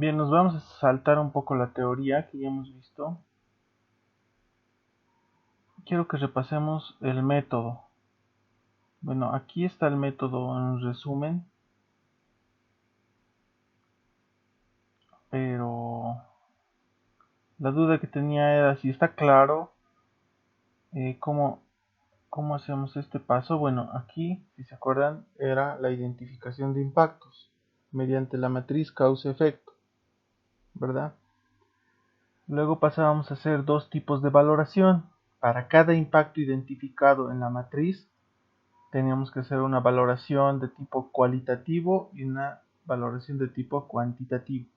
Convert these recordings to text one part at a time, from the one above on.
Bien, nos vamos a saltar un poco la teoría que ya hemos visto. Quiero que repasemos el método. Bueno, aquí está el método en resumen, pero la duda que tenía era si está claro cómo hacemos este paso. Bueno, aquí, si se acuerdan, era la identificación de impactos mediante la matriz causa-efecto, ¿verdad? Luego pasábamos a hacer dos tipos de valoración. Para cada impacto identificado en la matriz, teníamos que hacer una valoración de tipo cualitativo y una valoración de tipo cuantitativo.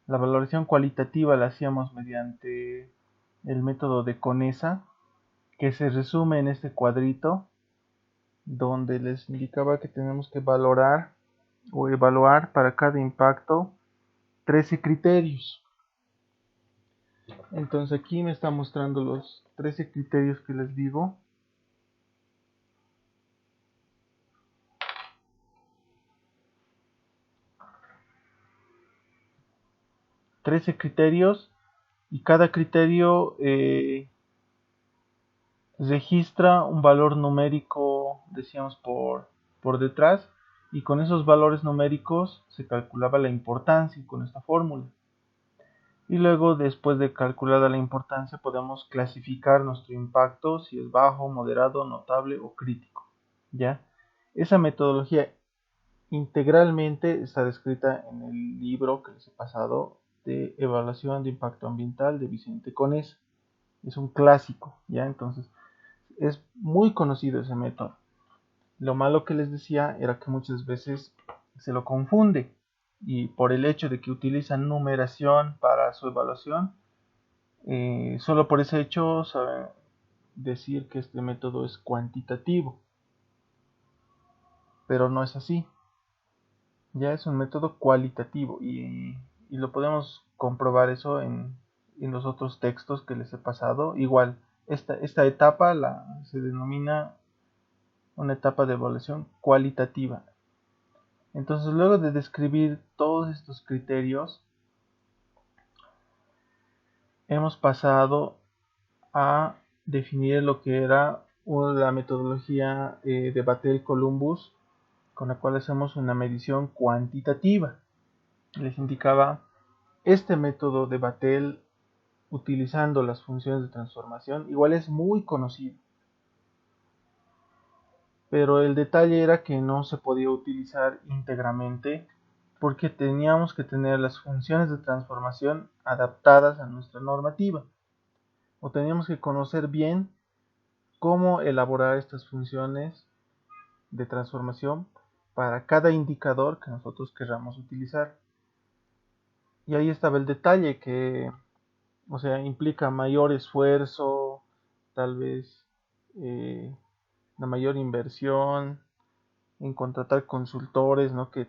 La valoración cualitativa la hacíamos mediante el método de Conesa, que se resume en este cuadrito, donde les indicaba que tenemos que valorar o evaluar para cada impacto 13 criterios. Entonces aquí me está mostrando los 13 criterios que les digo. 13 criterios y cada criterio registra un valor numérico, decíamos, por detrás, y con esos valores numéricos se calculaba la importancia con esta fórmula. Y luego, después de calculada la importancia, podemos clasificar nuestro impacto si es bajo, moderado, notable o crítico. ¿Ya? Esa metodología integralmente está descrita en el libro que les he pasado de Evaluación de Impacto Ambiental de Vicente Conesa. Es un clásico, ¿ya? Entonces, es muy conocido ese método. Lo malo que les decía era que muchas veces se lo confunde y por el hecho de que utilizan numeración para su evaluación, solo por ese hecho saben decir que este método es cuantitativo, pero no es así. Ya es un método cualitativo y lo podemos comprobar eso en los otros textos que les he pasado. Igual, esta etapa se denomina una etapa de evaluación cualitativa. Entonces, luego de describir todos estos criterios, hemos pasado a definir lo que era la metodología de Battelle-Columbus, con la cual hacemos una medición cuantitativa. Les indicaba este método de Battelle utilizando las funciones de transformación, igual es muy conocido, pero el detalle era que no se podía utilizar íntegramente porque teníamos que tener las funciones de transformación adaptadas a nuestra normativa, o teníamos que conocer bien cómo elaborar estas funciones de transformación para cada indicador que nosotros queramos utilizar. Y ahí estaba el detalle que, o sea, implica mayor esfuerzo, tal vez una mayor inversión en contratar consultores, ¿no? Que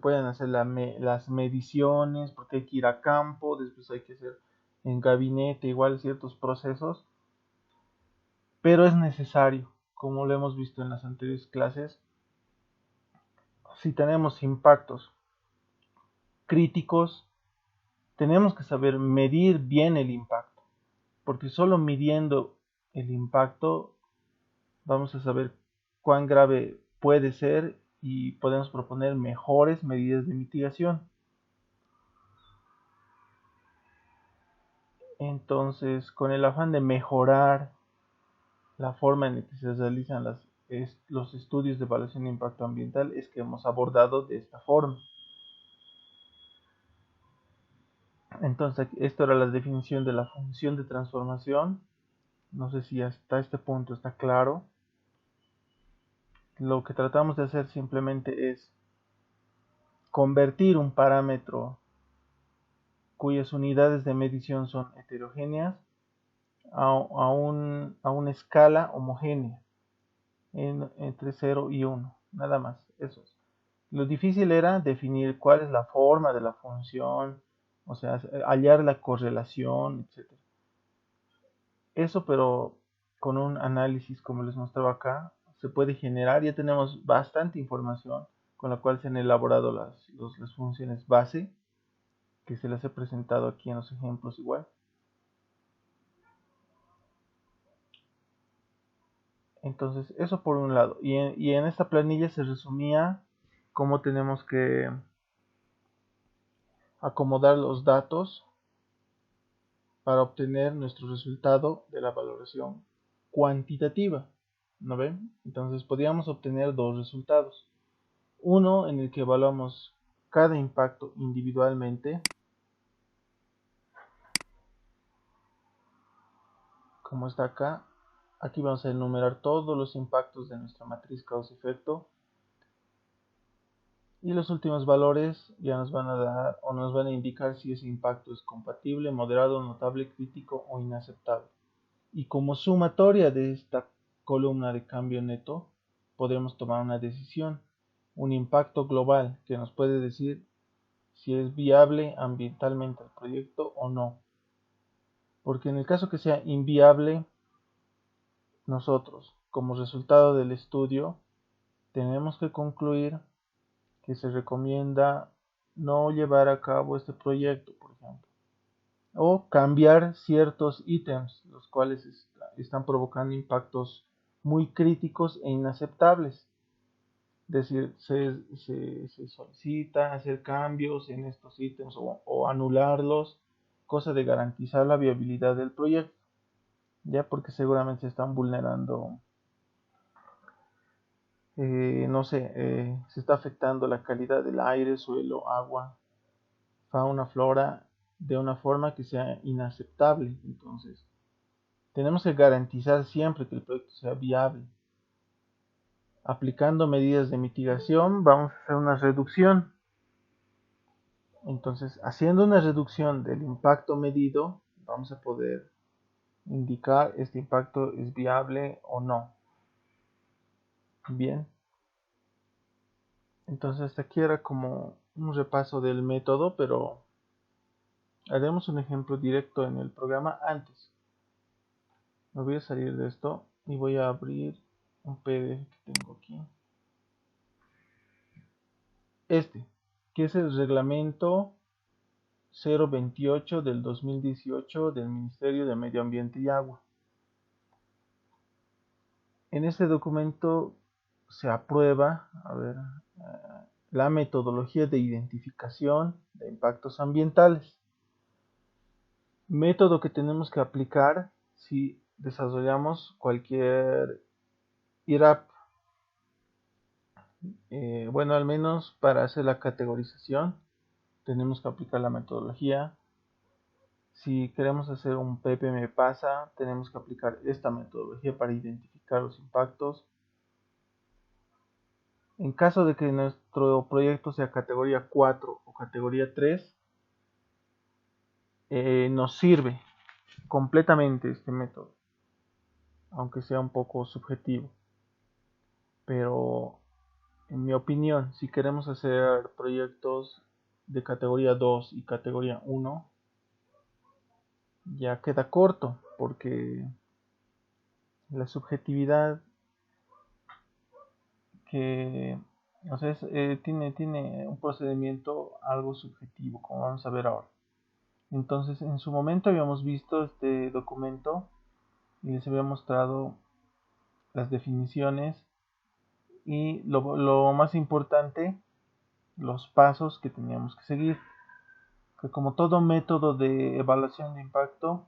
puedan hacer las mediciones, porque hay que ir a campo, después hay que hacer en gabinete, igual ciertos procesos, pero es necesario, como lo hemos visto en las anteriores clases, si tenemos impactos críticos, tenemos que saber medir bien el impacto, porque solo midiendo el impacto vamos a saber cuán grave puede ser y podemos proponer mejores medidas de mitigación. Entonces, con el afán de mejorar la forma en la que se realizan los estudios de evaluación de impacto ambiental, es que hemos abordado de esta forma. Entonces, esto era la definición de la función de transformación. No sé si hasta este punto está claro. Lo que tratamos de hacer simplemente es convertir un parámetro cuyas unidades de medición son heterogéneas a una escala homogénea entre 0 y 1, nada más, eso. Lo difícil era definir cuál es la forma de la función, o sea, hallar la correlación, etcétera. Eso, pero con un análisis como les mostraba acá, se puede generar, ya tenemos bastante información con la cual se han elaborado las funciones base, que se les he presentado aquí en los ejemplos igual. Entonces, eso por un lado. Y en esta planilla se resumía cómo tenemos que acomodar los datos para obtener nuestro resultado de la valoración cuantitativa. ¿No ven? Entonces podríamos obtener dos resultados. Uno en el que evaluamos cada impacto individualmente, como está acá. Aquí vamos a enumerar todos los impactos de nuestra matriz causa-efecto. Y los últimos valores ya nos van a dar o nos van a indicar si ese impacto es compatible, moderado, notable, crítico o inaceptable. Y como sumatoria de esta columna de cambio neto, podremos tomar una decisión, un impacto global que nos puede decir si es viable ambientalmente el proyecto o no. Porque en el caso que sea inviable, nosotros, como resultado del estudio, tenemos que concluir que se recomienda no llevar a cabo este proyecto, por ejemplo, o cambiar ciertos ítems, los cuales están provocando impactos muy críticos e inaceptables. Es decir, se solicita hacer cambios en estos ítems o anularlos, cosa de garantizar la viabilidad del proyecto, ya porque seguramente se están vulnerando, no sé, se está afectando la calidad del aire, suelo, agua, fauna, flora, de una forma que sea inaceptable. Entonces, tenemos que garantizar siempre que el proyecto sea viable. Aplicando medidas de mitigación, vamos a hacer una reducción. Entonces, haciendo una reducción del impacto medido, vamos a poder indicar este impacto es viable o no. Bien. Entonces, hasta aquí era como un repaso del método, pero haremos un ejemplo directo en el programa antes. Me voy a salir de esto y voy a abrir un PDF que tengo aquí. Que es el reglamento 028 del 2018 del Ministerio de Medio Ambiente y Agua. En este documento se aprueba, la metodología de identificación de impactos ambientales. Método que tenemos que aplicar si desarrollamos cualquier IRAP. Bueno, al menos para hacer la categorización tenemos que aplicar la metodología. Si queremos hacer un PPM pasa, tenemos que aplicar esta metodología para identificar los impactos. En caso de que nuestro proyecto sea categoría 4 o categoría 3, nos sirve completamente este método, aunque sea un poco subjetivo. Pero en mi opinión, si queremos hacer proyectos de categoría 2 y categoría 1, ya queda corto, porque la subjetividad que, o sea, tiene un procedimiento algo subjetivo, como vamos a ver ahora. Entonces, en su momento habíamos visto este documento y les había mostrado las definiciones y lo más importante, los pasos que teníamos que seguir. Que como todo método de evaluación de impacto,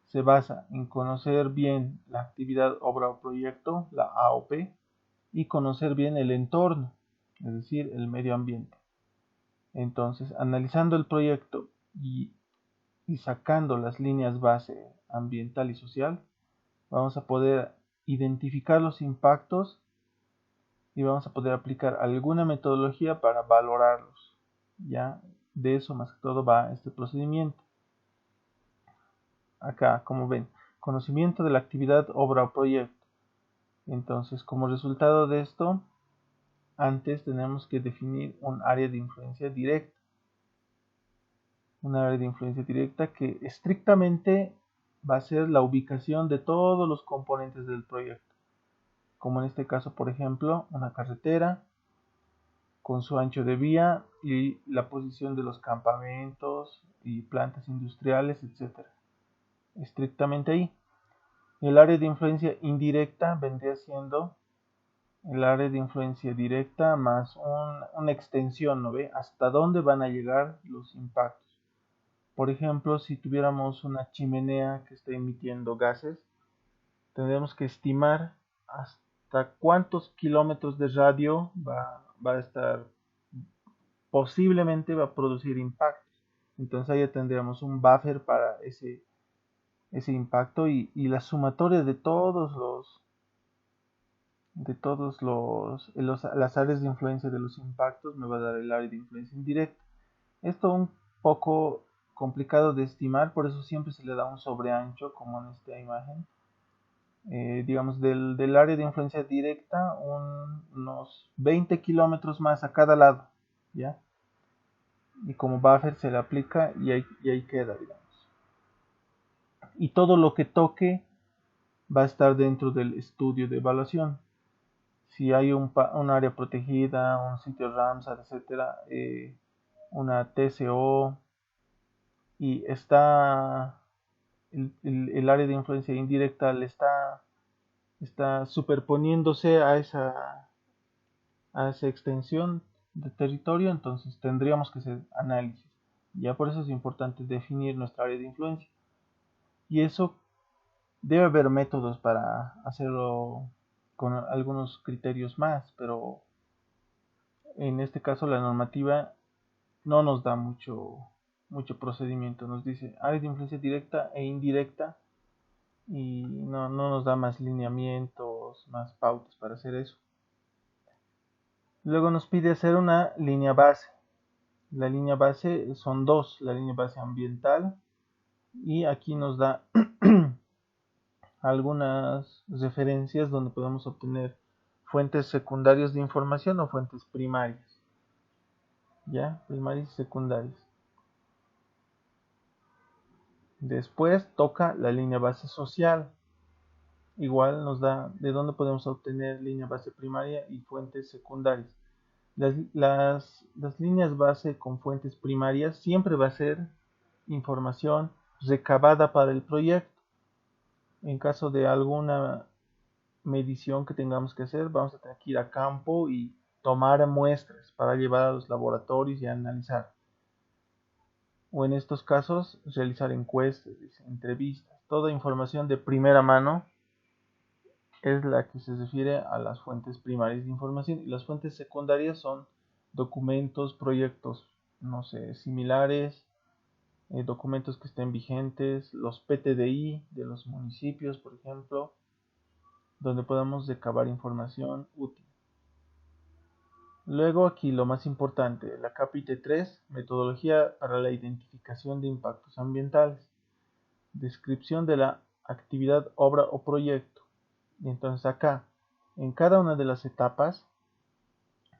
se basa en conocer bien la actividad, obra o proyecto, la AOP, y conocer bien el entorno, es decir, el medio ambiente. Entonces, analizando el proyecto y sacando las líneas base ambiental y social, vamos a poder identificar los impactos y vamos a poder aplicar alguna metodología para valorarlos. Ya de eso más que todo va este procedimiento. Acá, como ven, conocimiento de la actividad, obra o proyecto. Entonces, como resultado de esto, antes tenemos que definir un área de influencia directa. Una área de influencia directa que estrictamente va a ser la ubicación de todos los componentes del proyecto. Como en este caso, por ejemplo, una carretera, con su ancho de vía y la posición de los campamentos y plantas industriales, etc. Estrictamente ahí. El área de influencia indirecta vendría siendo el área de influencia directa más una extensión, ¿no ve? Hasta dónde van a llegar los impactos. Por ejemplo, si tuviéramos una chimenea que está emitiendo gases, tendríamos que estimar hasta cuántos kilómetros de radio va a estar, posiblemente va a producir impactos. Entonces ahí ya tendríamos un buffer para ese impacto y la sumatoria de las áreas de influencia de los impactos me va a dar el área de influencia indirecta. Esto un poco complicado de estimar, por eso siempre se le da un sobreancho, como en esta imagen. Digamos, del área de influencia directa, unos 20 kilómetros más a cada lado, ¿ya? Y como buffer se le aplica y ahí queda, digamos. Y todo lo que toque va a estar dentro del estudio de evaluación. Si hay un área protegida, un sitio Ramsar, etcétera, una TCO, y está el área de influencia indirecta le está superponiéndose a esa extensión de territorio, entonces tendríamos que hacer análisis. Ya por eso es importante definir nuestra área de influencia. Y eso debe haber métodos para hacerlo con algunos criterios más, pero en este caso la normativa no nos da mucho procedimiento. Nos dice área de influencia directa e indirecta y no nos da más lineamientos, más pautas para hacer eso. Luego nos pide hacer una línea base. La línea base son dos, la línea base ambiental y aquí nos da algunas referencias donde podemos obtener fuentes secundarias de información o fuentes primarias. ¿Ya? Primarias y secundarias. Después toca la línea base social. Igual nos da de dónde podemos obtener línea base primaria y fuentes secundarias. Las líneas base con fuentes primarias siempre va a ser información recabada para el proyecto. En caso de alguna medición que tengamos que hacer, vamos a tener que ir a campo y tomar muestras para llevar a los laboratorios y analizar. O en estos casos, realizar encuestas, entrevistas. Toda información de primera mano es la que se refiere a las fuentes primarias de información, y las fuentes secundarias son documentos, proyectos, no sé, similares, documentos que estén vigentes, los PTDI de los municipios, por ejemplo, donde podamos recabar información útil. Luego aquí lo más importante, la capítulo 3, metodología para la identificación de impactos ambientales, descripción de la actividad, obra o proyecto. Y entonces acá, en cada una de las etapas,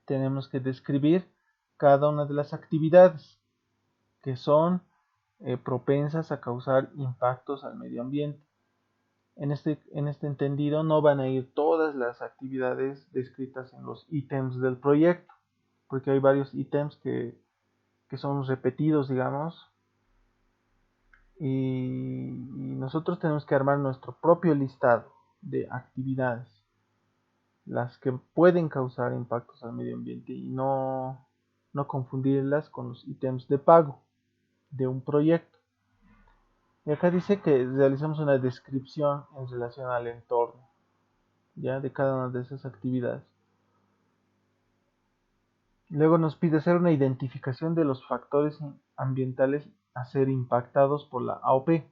tenemos que describir cada una de las actividades que son propensas a causar impactos al medio ambiente. En este entendido no van a ir todas las actividades descritas en los ítems del proyecto, porque hay varios ítems que son repetidos, digamos, y nosotros tenemos que armar nuestro propio listado de actividades, las que pueden causar impactos al medio ambiente, y no confundirlas con los ítems de pago de un proyecto. Y acá dice que realizamos una descripción en relación al entorno, ya, de cada una de esas actividades. Luego nos pide hacer una identificación de los factores ambientales a ser impactados por la AOP.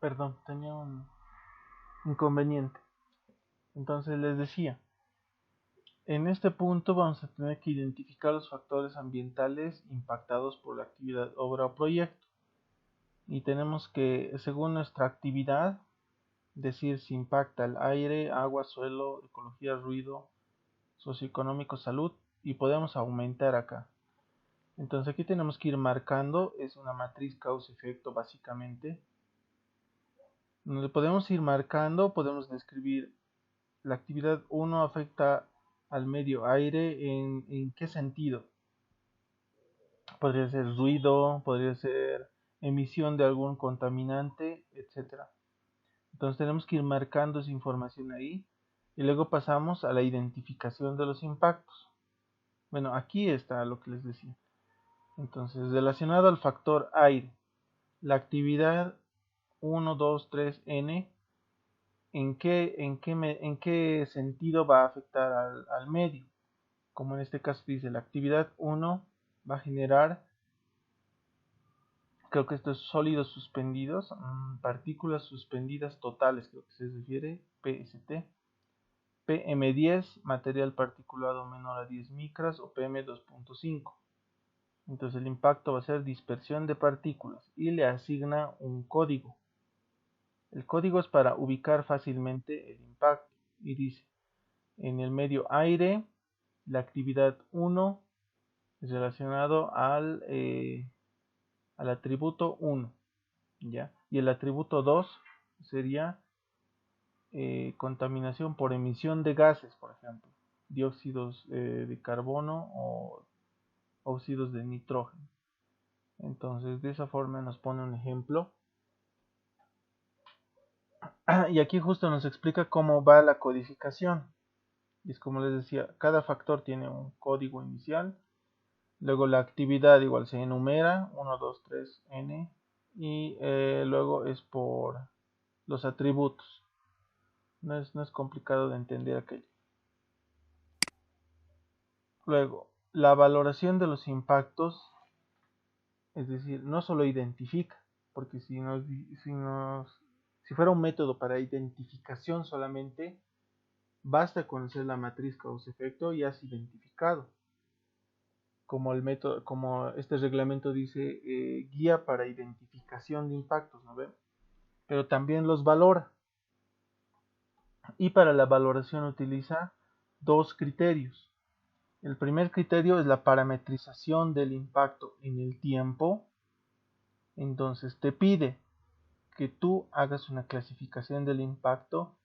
Perdón, tenía un inconveniente. Entonces les decía, en este punto vamos a tener que identificar los factores ambientales impactados por la actividad, obra o proyecto. Y tenemos que, según nuestra actividad, decir si impacta el aire, agua, suelo, ecología, ruido, socioeconómico, salud, y podemos aumentar acá. Entonces aquí tenemos que ir marcando, es una matriz causa-efecto básicamente, donde podemos ir marcando, podemos describir la actividad 1 afecta al medio aire en qué sentido. Podría ser ruido, podría ser emisión de algún contaminante, etcétera. Entonces tenemos que ir marcando esa información ahí y luego pasamos a la identificación de los impactos. Bueno, aquí está lo que les decía. Entonces, relacionado al factor aire, la actividad 1, 2, 3, n, ¿en qué sentido va a afectar al medio? Como en este caso dice, la actividad 1 va a generar, creo que esto es sólidos suspendidos, partículas suspendidas totales, creo que se refiere, PST. PM10, material particulado menor a 10 micras o PM2.5. Entonces el impacto va a ser dispersión de partículas y le asigna un código. El código es para ubicar fácilmente el impacto y dice, en el medio aire, la actividad 1 es relacionado al atributo 1, ¿ya? Y el atributo 2 sería contaminación por emisión de gases, por ejemplo, dióxidos de carbono o óxidos de nitrógeno. Entonces, de esa forma nos pone un ejemplo. Y aquí justo nos explica cómo va la codificación. Y es como les decía, cada factor tiene un código inicial. Luego la actividad igual se enumera, 1, 2, 3, n. Y luego es por los atributos. No es complicado de entender aquello. Luego, la valoración de los impactos, es decir, no solo identifica, porque si fuera un método para identificación solamente, basta conocer la matriz causa-efecto y has identificado. Como el método, como este reglamento dice, guía para identificación de impactos, ¿no ven? Pero también los valora. Y para la valoración utiliza dos criterios. El primer criterio es la parametrización del impacto en el tiempo. Entonces te pide que tú hagas una clasificación del impacto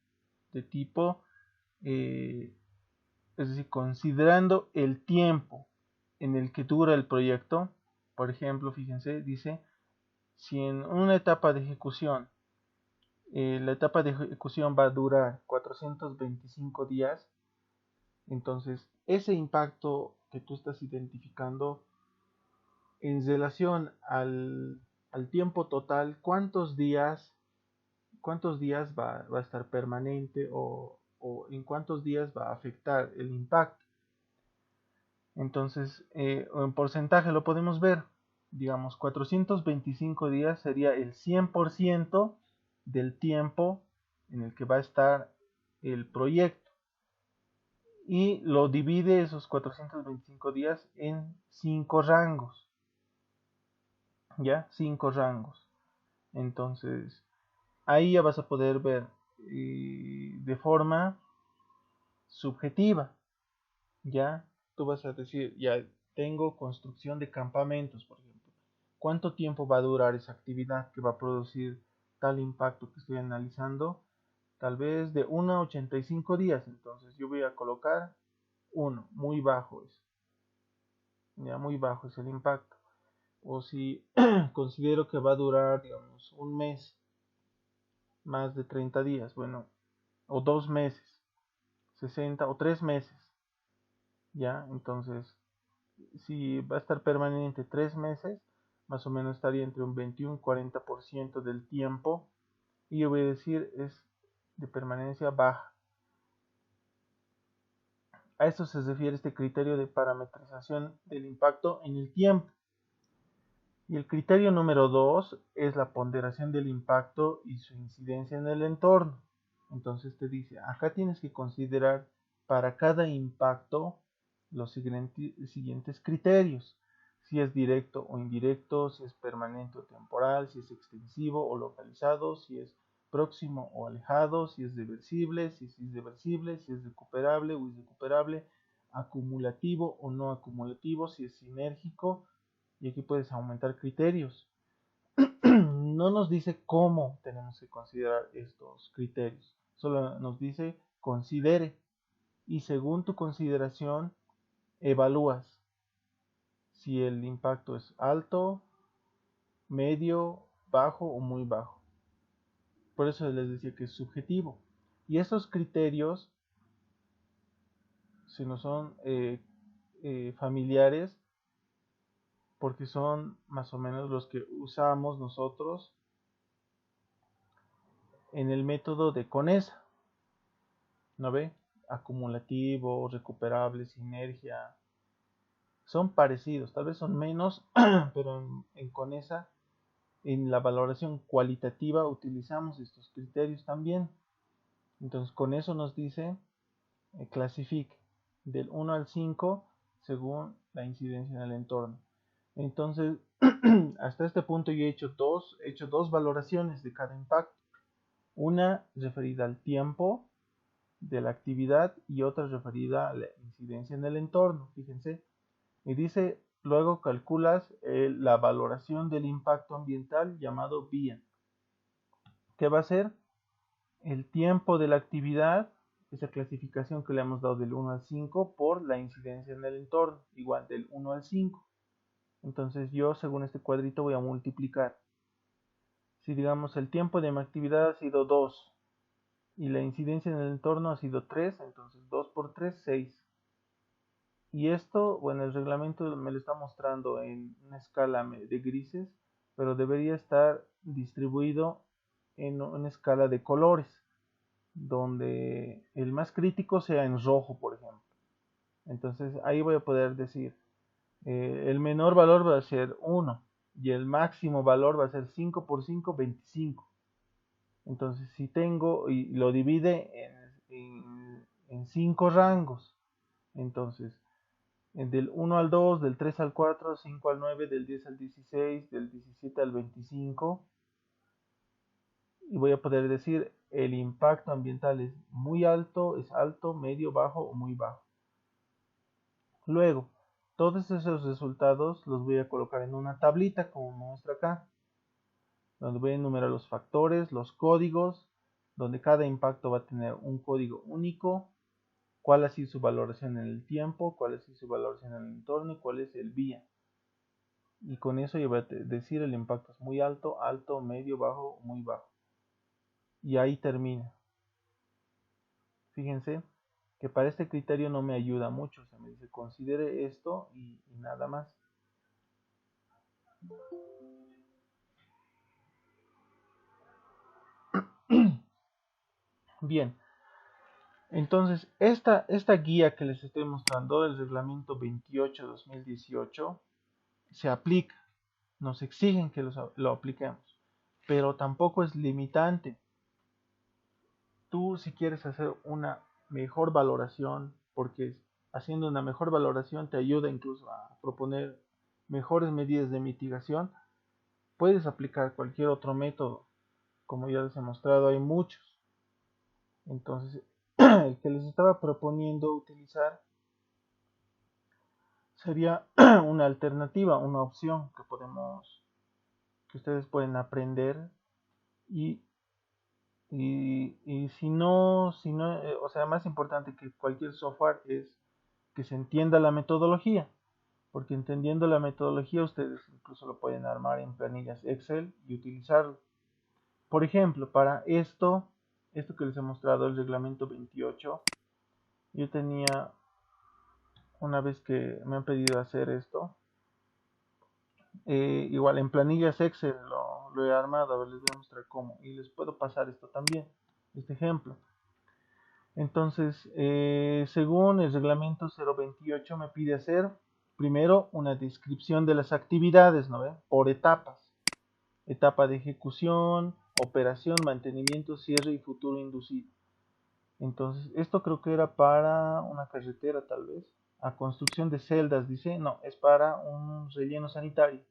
de tipo, es decir, considerando el tiempo en el que dura el proyecto. Por ejemplo, fíjense, dice, si en una etapa de ejecución, la etapa de ejecución va a durar 425 días, entonces ese impacto que tú estás identificando en relación al tiempo total, cuántos días va a estar permanente o en cuántos días va a afectar el impacto. Entonces, en porcentaje lo podemos ver. Digamos, 425 días sería el 100% del tiempo en el que va a estar el proyecto. Y lo divide esos 425 días en 5 rangos. ¿Ya? 5 rangos. Entonces, ahí ya vas a poder ver de forma subjetiva. Ya, tú vas a decir, ya tengo construcción de campamentos, por ejemplo. ¿Cuánto tiempo va a durar esa actividad que va a producir tal impacto que estoy analizando? Tal vez de 1 a 85 días. Entonces yo voy a colocar 1, muy bajo es. Ya muy bajo es el impacto. O si considero que va a durar, digamos, un mes, más de 30 días, bueno, o 2 meses, 60 o 3 meses. Ya, entonces si va a estar permanente 3 meses, más o menos estaría entre un 21 y 40% del tiempo. Y yo voy a decir es de permanencia baja. A esto se refiere este criterio de parametrización del impacto en el tiempo. Y el criterio número 2 es la ponderación del impacto y su incidencia en el entorno. Entonces te dice, acá tienes que considerar para cada impacto los siguientes criterios. Si es directo o indirecto, si es permanente o temporal, si es extensivo o localizado, si es próximo o alejado, si es reversible, si es irreversible, si es recuperable o irrecuperable, acumulativo o no acumulativo, si es sinérgico, y aquí puedes aumentar criterios. No nos dice cómo tenemos que considerar estos criterios, solo nos dice considere, y según tu consideración evalúas si el impacto es alto, medio, bajo o muy bajo. Por eso les decía que es subjetivo. Y estos criterios, si no son familiares, porque son más o menos los que usamos nosotros en el método de CONESA, ¿no ve? Acumulativo, recuperable, sinergia, son parecidos, tal vez son menos, pero en CONESA, en la valoración cualitativa, utilizamos estos criterios también. Entonces, con eso nos dice, clasifique del 1 al 5 según la incidencia en el entorno. Entonces, hasta este punto yo he hecho dos valoraciones de cada impacto. Una referida al tiempo de la actividad y otra referida a la incidencia en el entorno. Fíjense, y dice, luego calculas la valoración del impacto ambiental llamado VIA. ¿Qué va a ser? El tiempo de la actividad, esa clasificación que le hemos dado del 1 al 5, por la incidencia en el entorno, igual del 1 al 5. Entonces yo, según este cuadrito, voy a multiplicar. Si digamos el tiempo de mi actividad ha sido 2 y la incidencia en el entorno ha sido 3, entonces 2 por 3, 6. Y esto, bueno, el reglamento me lo está mostrando en una escala de grises, pero debería estar distribuido en una escala de colores, donde el más crítico sea en rojo, por ejemplo. Entonces ahí voy a poder decir, el menor valor va a ser 1 y el máximo valor va a ser 5 por 5, 25. Entonces si tengo, y lo divide en 5 rangos, entonces del 1 al 2, del 3 al 4, 5 al 9, del 10 al 16, del 17 al 25. Y voy a poder decir el impacto ambiental es muy alto, es alto, medio, bajo o muy bajo. Luego, todos esos resultados los voy a colocar en una tablita como muestra acá, donde voy a enumerar los factores, los códigos, donde cada impacto va a tener un código único, cuál ha sido su valoración en el tiempo, cuál ha sido su valoración en el entorno y cuál es el vía. Y con eso yo voy a decir el impacto es muy alto, alto, medio, bajo, muy bajo. Y ahí termina. Fíjense que para este criterio no me ayuda mucho. O sea, me dice considere esto y nada más. Bien, entonces esta guía que les estoy mostrando, el reglamento 28-2018, se aplica. Nos exigen que lo apliquemos, pero tampoco es limitante. Tú, si quieres hacer una mejor valoración, porque haciendo una mejor valoración te ayuda incluso a proponer mejores medidas de mitigación, puedes aplicar cualquier otro método. Como ya les he mostrado, hay muchos. Entonces, el que les estaba proponiendo utilizar sería una alternativa, una opción que ustedes pueden aprender y si no, o sea, más importante que cualquier software es que se entienda la metodología, porque entendiendo la metodología ustedes incluso lo pueden armar en planillas Excel y utilizarlo. Por ejemplo, para esto que les he mostrado, el reglamento 28, yo tenía, una vez que me han pedido hacer esto, igual en planillas Excel lo he armado, a ver, les voy a mostrar cómo, y les puedo pasar esto también, este ejemplo. Entonces, según el reglamento 028 me pide hacer primero una descripción de las actividades, ¿no ve? Por etapas. Etapa de ejecución, operación, mantenimiento, cierre y futuro inducido. Entonces, esto creo que era para una carretera tal vez. A construcción de celdas, dice, no, es para un relleno sanitario.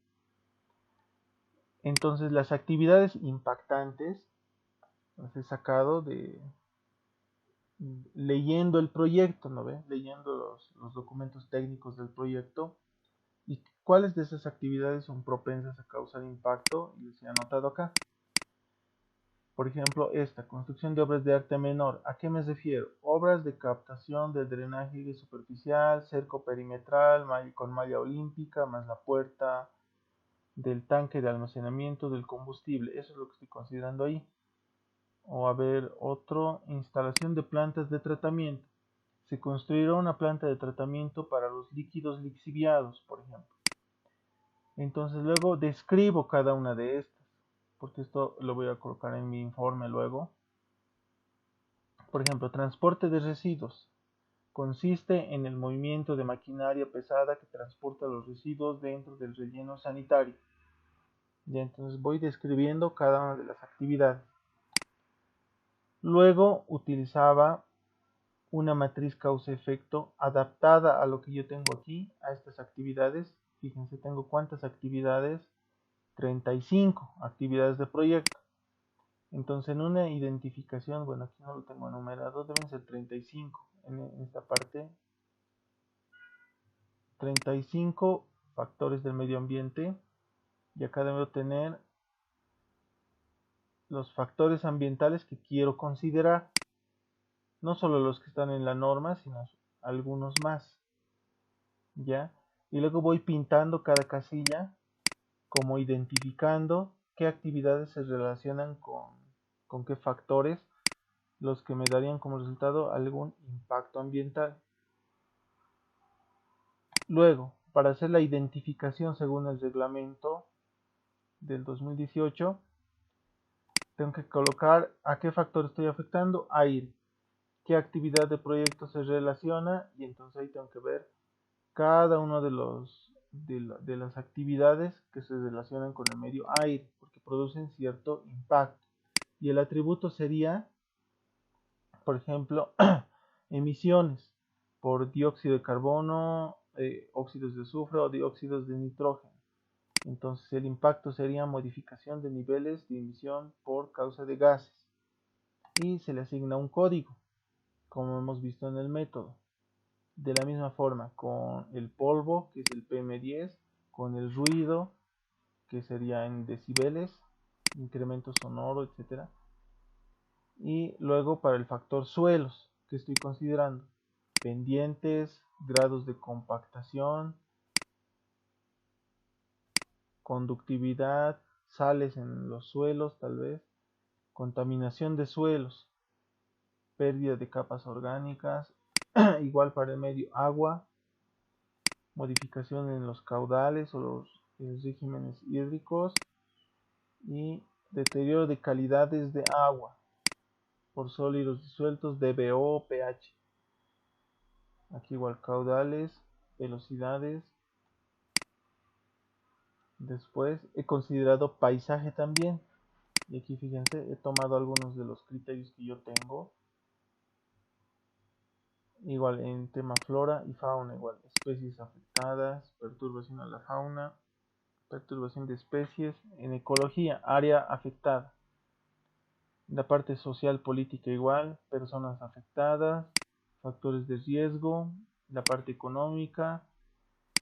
Entonces, las actividades impactantes las he sacado de leyendo el proyecto, ¿no ve? Leyendo los documentos técnicos del proyecto y cuáles de esas actividades son propensas a causar impacto y les he anotado acá. Por ejemplo, esta, construcción de obras de arte menor. ¿A qué me refiero? Obras de captación del drenaje superficial, cerco perimetral, con malla olímpica, más la puerta del tanque de almacenamiento del combustible. Eso es lo que estoy considerando ahí. O a ver, otro, instalación de plantas de tratamiento. Se construirá una planta de tratamiento para los líquidos lixiviados, por ejemplo. Entonces luego describo cada una de estas, porque esto lo voy a colocar en mi informe luego. Por ejemplo, transporte de residuos. Consiste en el movimiento de maquinaria pesada que transporta los residuos dentro del relleno sanitario. Y entonces voy describiendo cada una de las actividades. Luego utilizaba una matriz causa-efecto adaptada a lo que yo tengo aquí, a estas actividades. Fíjense, tengo cuántas actividades, 35 actividades de proyecto. Entonces en una identificación, bueno, aquí no lo tengo enumerado, deben ser 35 en esta parte. 35 factores del medio ambiente y acá debo tener los factores ambientales que quiero considerar, no solo los que están en la norma, sino algunos más, ¿ya? Y luego voy pintando cada casilla, como identificando qué actividades se relacionan con qué factores, los que me darían como resultado algún impacto ambiental. Luego, para hacer la identificación según el reglamento del 2018, tengo que colocar a qué factor estoy afectando, aire, qué actividad de proyecto se relaciona, y entonces ahí tengo que ver cada uno de las actividades que se relacionan con el medio aire, porque producen cierto impacto. Y el atributo sería, por ejemplo, emisiones por dióxido de carbono, óxidos de azufre o dióxidos de nitrógeno. Entonces el impacto sería modificación de niveles de emisión por causa de gases. Y se le asigna un código, como hemos visto en el método. De la misma forma con el polvo, que es el PM10, con el ruido, que sería en decibeles, incremento sonoro, etc. Y luego para el factor suelos, que estoy considerando, pendientes, grados de compactación, conductividad, sales en los suelos tal vez, contaminación de suelos, pérdida de capas orgánicas, igual para el medio agua, modificación en los caudales o los regímenes hídricos y deterioro de calidades de agua por sólidos disueltos, DBO, pH. Aquí igual caudales, velocidades. Después he considerado paisaje también. Y aquí fíjense, he tomado algunos de los criterios que yo tengo. Igual en tema flora y fauna, igual especies afectadas, perturbación a la fauna, perturbación de especies, en ecología, área afectada. En la parte social, política igual, personas afectadas, factores de riesgo, la parte económica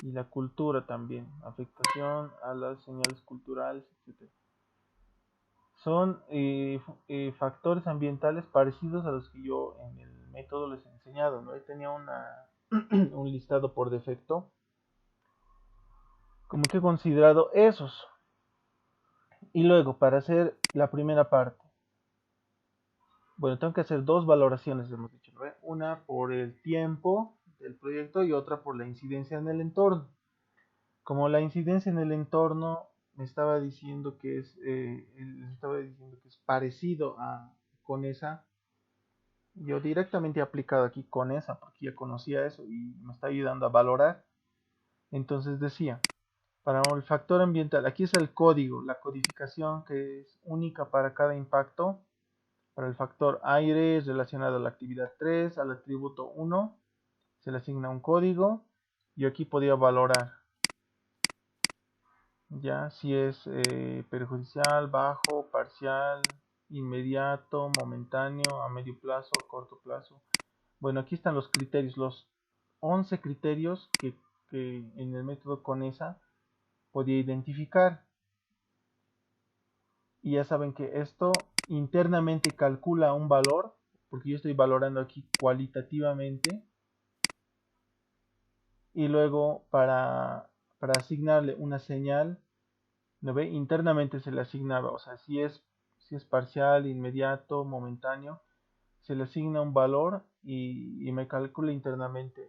y la cultura también, afectación a las señales culturales, etc. Son factores ambientales parecidos a los que yo en el método les he enseñado, ¿no? Tenía un listado por defecto, como que he considerado esos. Y luego, para hacer la primera parte, bueno, tengo que hacer dos valoraciones, hemos dicho, ¿no? Una por el tiempo del proyecto y otra por la incidencia en el entorno. Como la incidencia en el entorno me estaba diciendo que es parecido a Conesa, yo directamente he aplicado aquí Conesa porque ya conocía eso y me está ayudando a valorar. Entonces decía, para el factor ambiental, aquí es el código, la codificación que es única para cada impacto. Para el factor aire relacionado a la actividad 3, al atributo 1, se le asigna un código y aquí podía valorar ya si es perjudicial, bajo, parcial, inmediato, momentáneo, a medio plazo, a corto plazo. Bueno, aquí están los criterios, los 11 criterios que en el método CONESA podía identificar. Y ya saben que esto internamente calcula un valor, porque yo estoy valorando aquí cualitativamente, y luego para asignarle una señal, ¿no ve? Internamente se le asignaba, o sea, si es parcial, inmediato, momentáneo, se le asigna un valor y me calcula internamente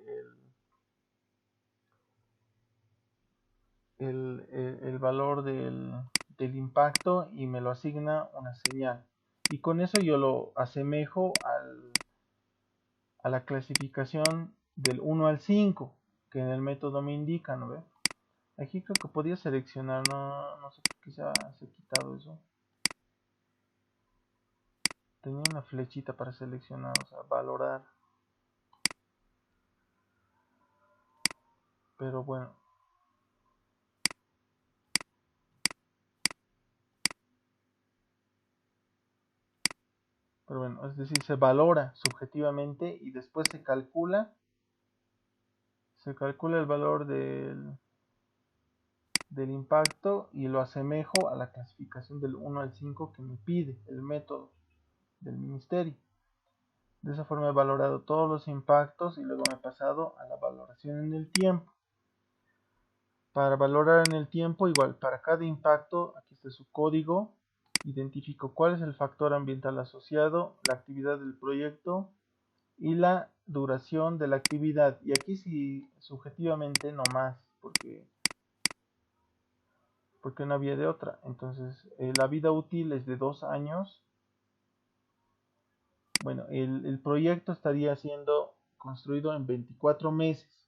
el valor del impacto y me lo asigna una señal. Y con eso yo lo asemejo a la clasificación del 1 al 5 que en el método me indica, ¿no ve? Aquí creo que podía seleccionar, no sé por qué se ha quitado eso. Tenía una flechita para seleccionar, o sea, valorar. Pero bueno, es decir, se valora subjetivamente y después se calcula el valor del impacto y lo asemejo a la clasificación del 1 al 5 que me pide el método del ministerio. De esa forma he valorado todos los impactos y luego me he pasado a la valoración en el tiempo. Para valorar en el tiempo, igual, para cada impacto, aquí está su código, identifico cuál es el factor ambiental asociado, la actividad del proyecto y la duración de la actividad. Y aquí sí, subjetivamente no más, porque no había de otra. Entonces, la vida útil es de 2 años. Bueno, el proyecto estaría siendo construido en 24 meses.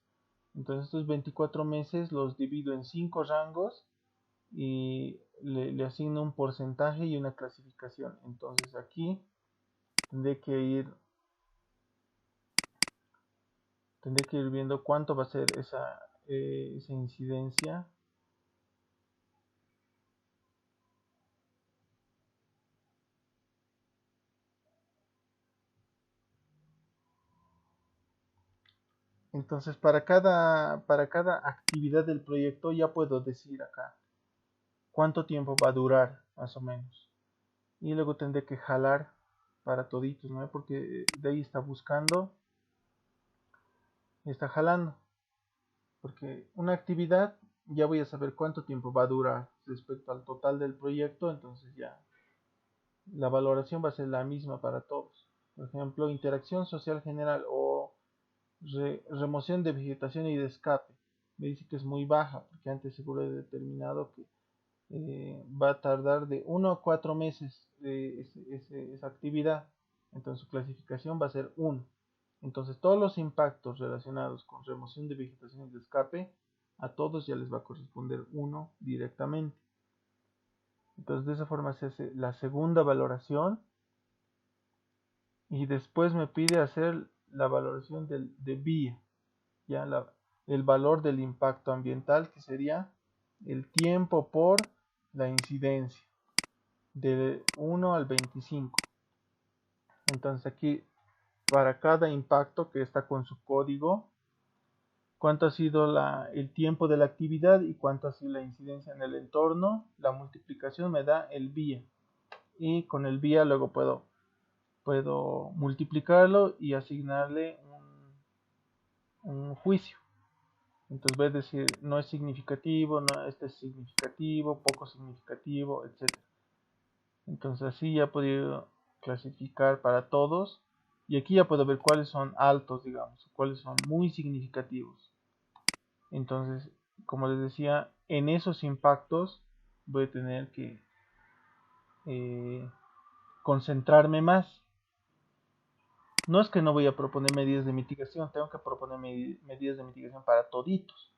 Entonces, estos 24 meses los divido en 5 rangos y le asigno un porcentaje y una clasificación. Entonces, aquí tendré que ir, viendo cuánto va a ser esa incidencia. Entonces, para cada actividad del proyecto ya puedo decir acá cuánto tiempo va a durar, más o menos. Y luego tendré que jalar para toditos, ¿no? Porque de ahí está buscando y está jalando. Porque una actividad ya voy a saber cuánto tiempo va a durar respecto al total del proyecto, entonces ya la valoración va a ser la misma para todos. Por ejemplo, interacción social general o remoción de vegetación y de escape. Me dice que es muy baja, porque antes seguro he determinado que va a tardar de 1 a 4 meses esa actividad. Entonces su clasificación va a ser 1. Entonces todos los impactos relacionados con remoción de vegetación y de escape, a todos ya les va a corresponder 1 directamente. Entonces de esa forma se hace la segunda valoración y después me pide hacer la valoración de vía, ya el valor del impacto ambiental, que sería el tiempo por la incidencia de 1 al 25. Entonces aquí para cada impacto que está con su código, cuánto ha sido el tiempo de la actividad y cuánto ha sido la incidencia en el entorno, la multiplicación me da el vía y con el vía luego puedo multiplicarlo y asignarle un juicio. Entonces voy a decir, no es significativo, no, este es significativo, poco significativo, etc. Entonces así ya he podido clasificar para todos y aquí ya puedo ver cuáles son altos, digamos, cuáles son muy significativos. Entonces, como les decía, en esos impactos voy a tener que eh, concentrarme más. No es que no voy a proponer medidas de mitigación, tengo que proponer medidas de mitigación para toditos.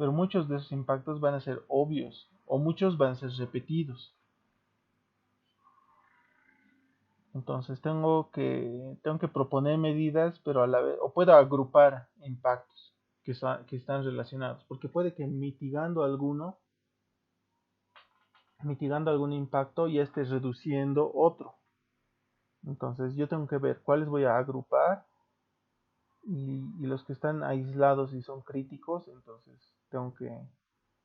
pero muchos de esos impactos van a ser obvios o muchos van a ser repetidos. Entonces tengo que proponer medidas, pero a la vez, o puedo agrupar impactos que están relacionados, porque puede que mitigando algún impacto ya esté reduciendo otro. Entonces yo tengo que ver cuáles voy a agrupar y los que están aislados y son críticos, entonces tengo que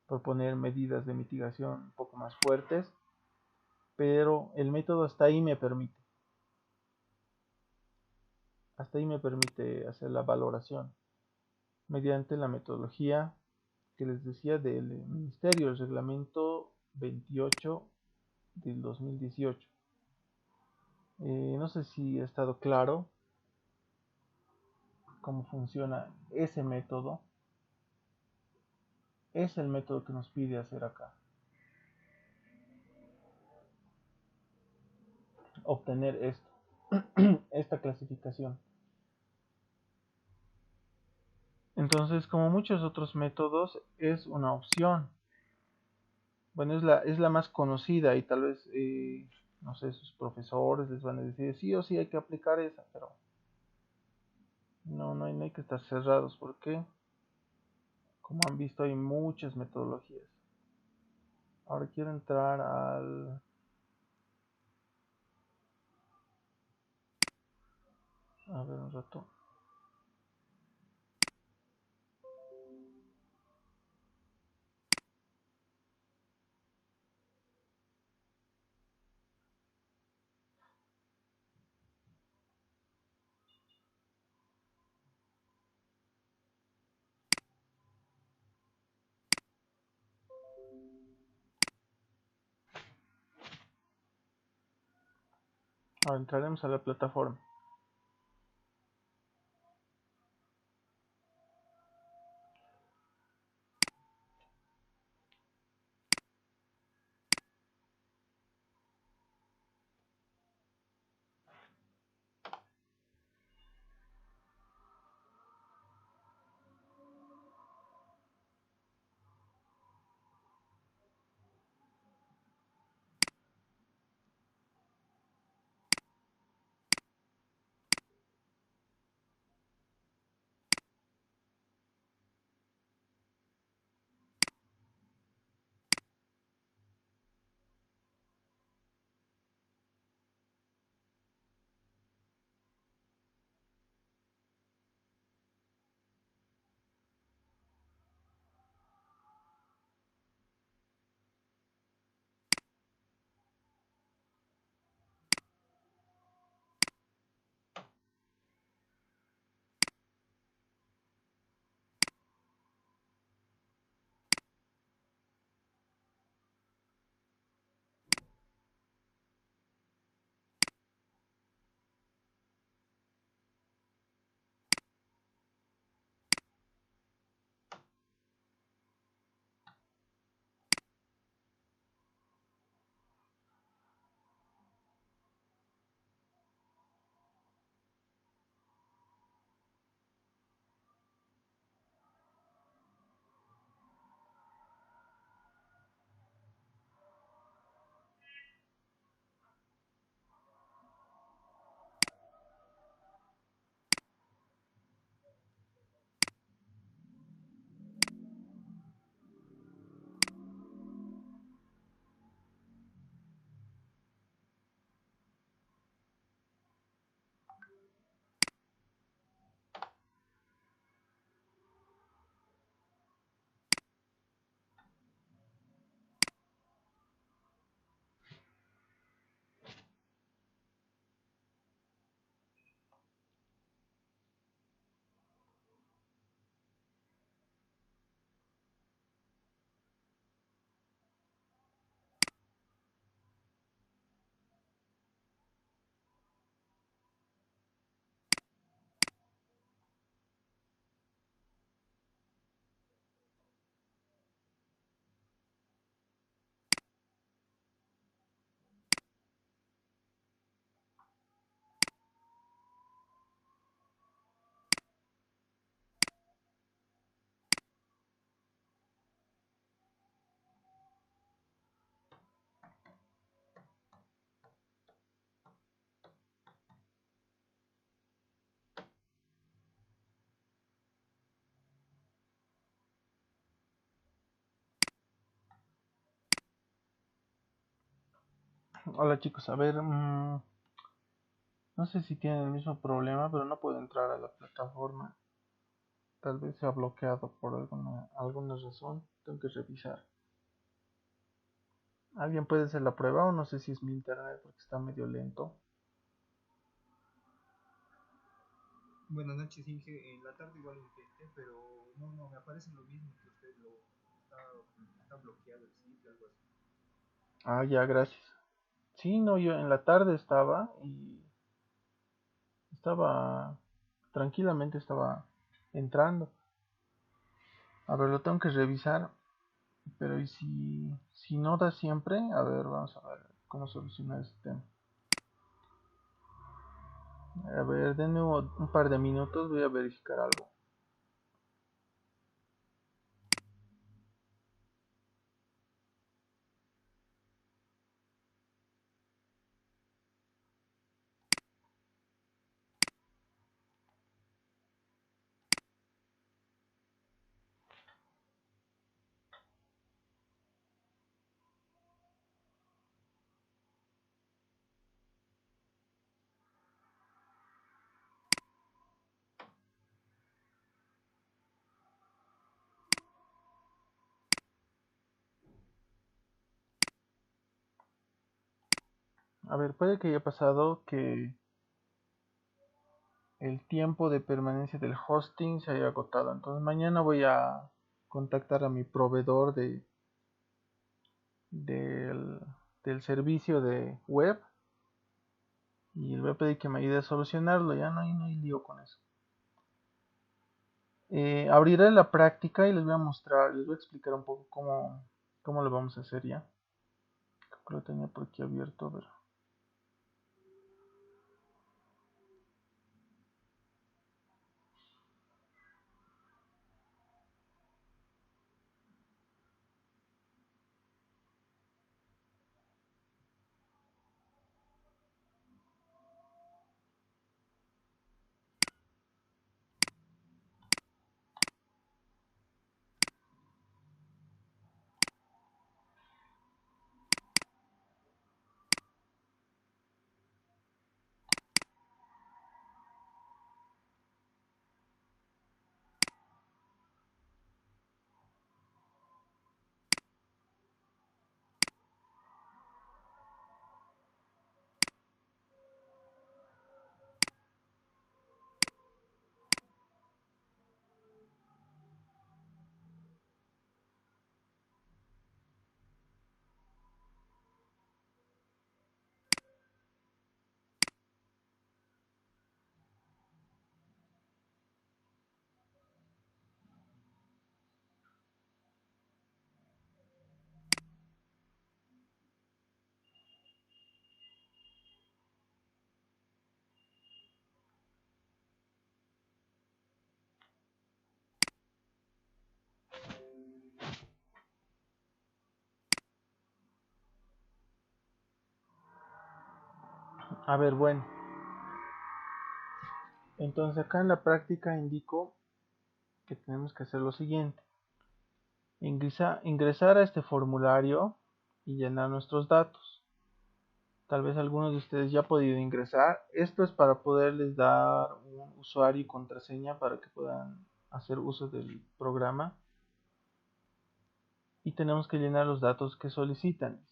proponer medidas de mitigación un poco más fuertes, pero el método hasta ahí me permite hacer la valoración mediante la metodología que les decía del Ministerio, el reglamento 28 del 2018. No sé si ha estado claro cómo funciona ese método. Es el método que nos pide hacer acá. Obtener esto, esta clasificación. Entonces, como muchos otros métodos, es una opción. Bueno, es la más conocida y tal vez, no sé, sus profesores les van a decir sí o sí hay que aplicar esa, pero no hay que estar cerrados porque, como han visto, hay muchas metodologías. Ahora quiero entrar a ver un rato. Ahora entraremos a la plataforma. Hola chicos, a ver, no sé si tienen el mismo problema, pero no puedo entrar a la plataforma. Tal vez se ha bloqueado por alguna razón. Tengo que revisar. ¿Alguien puede hacer la prueba o no sé si es mi internet porque está medio lento? Buenas noches, Inge. En la tarde igual intenté, pero no, me aparece lo mismo que usted está, está bloqueado el sitio, algo así. Ah, ya, gracias. Sí, no, yo en la tarde estaba y estaba tranquilamente estaba entrando. A ver, lo tengo que revisar, pero ¿y si no da siempre? A ver, vamos a ver cómo solucionar este tema. A ver, denme un par de minutos, voy a verificar algo. A ver, puede que haya pasado que el tiempo de permanencia del hosting se haya agotado. Entonces mañana voy a contactar a mi proveedor del, del servicio de web y le voy a pedir que me ayude a solucionarlo. Ya no hay lío con eso. Abriré la práctica y les voy a mostrar, les voy a explicar un poco cómo lo vamos a hacer ya. Creo que lo tenía por aquí abierto, a ver. A ver, bueno. Entonces acá en la práctica indico que tenemos que hacer lo siguiente. Ingresar a este formulario y llenar nuestros datos. Tal vez algunos de ustedes ya han podido ingresar. Esto es para poderles dar un usuario y contraseña para que puedan hacer uso del programa. Y tenemos que llenar los datos que solicitan.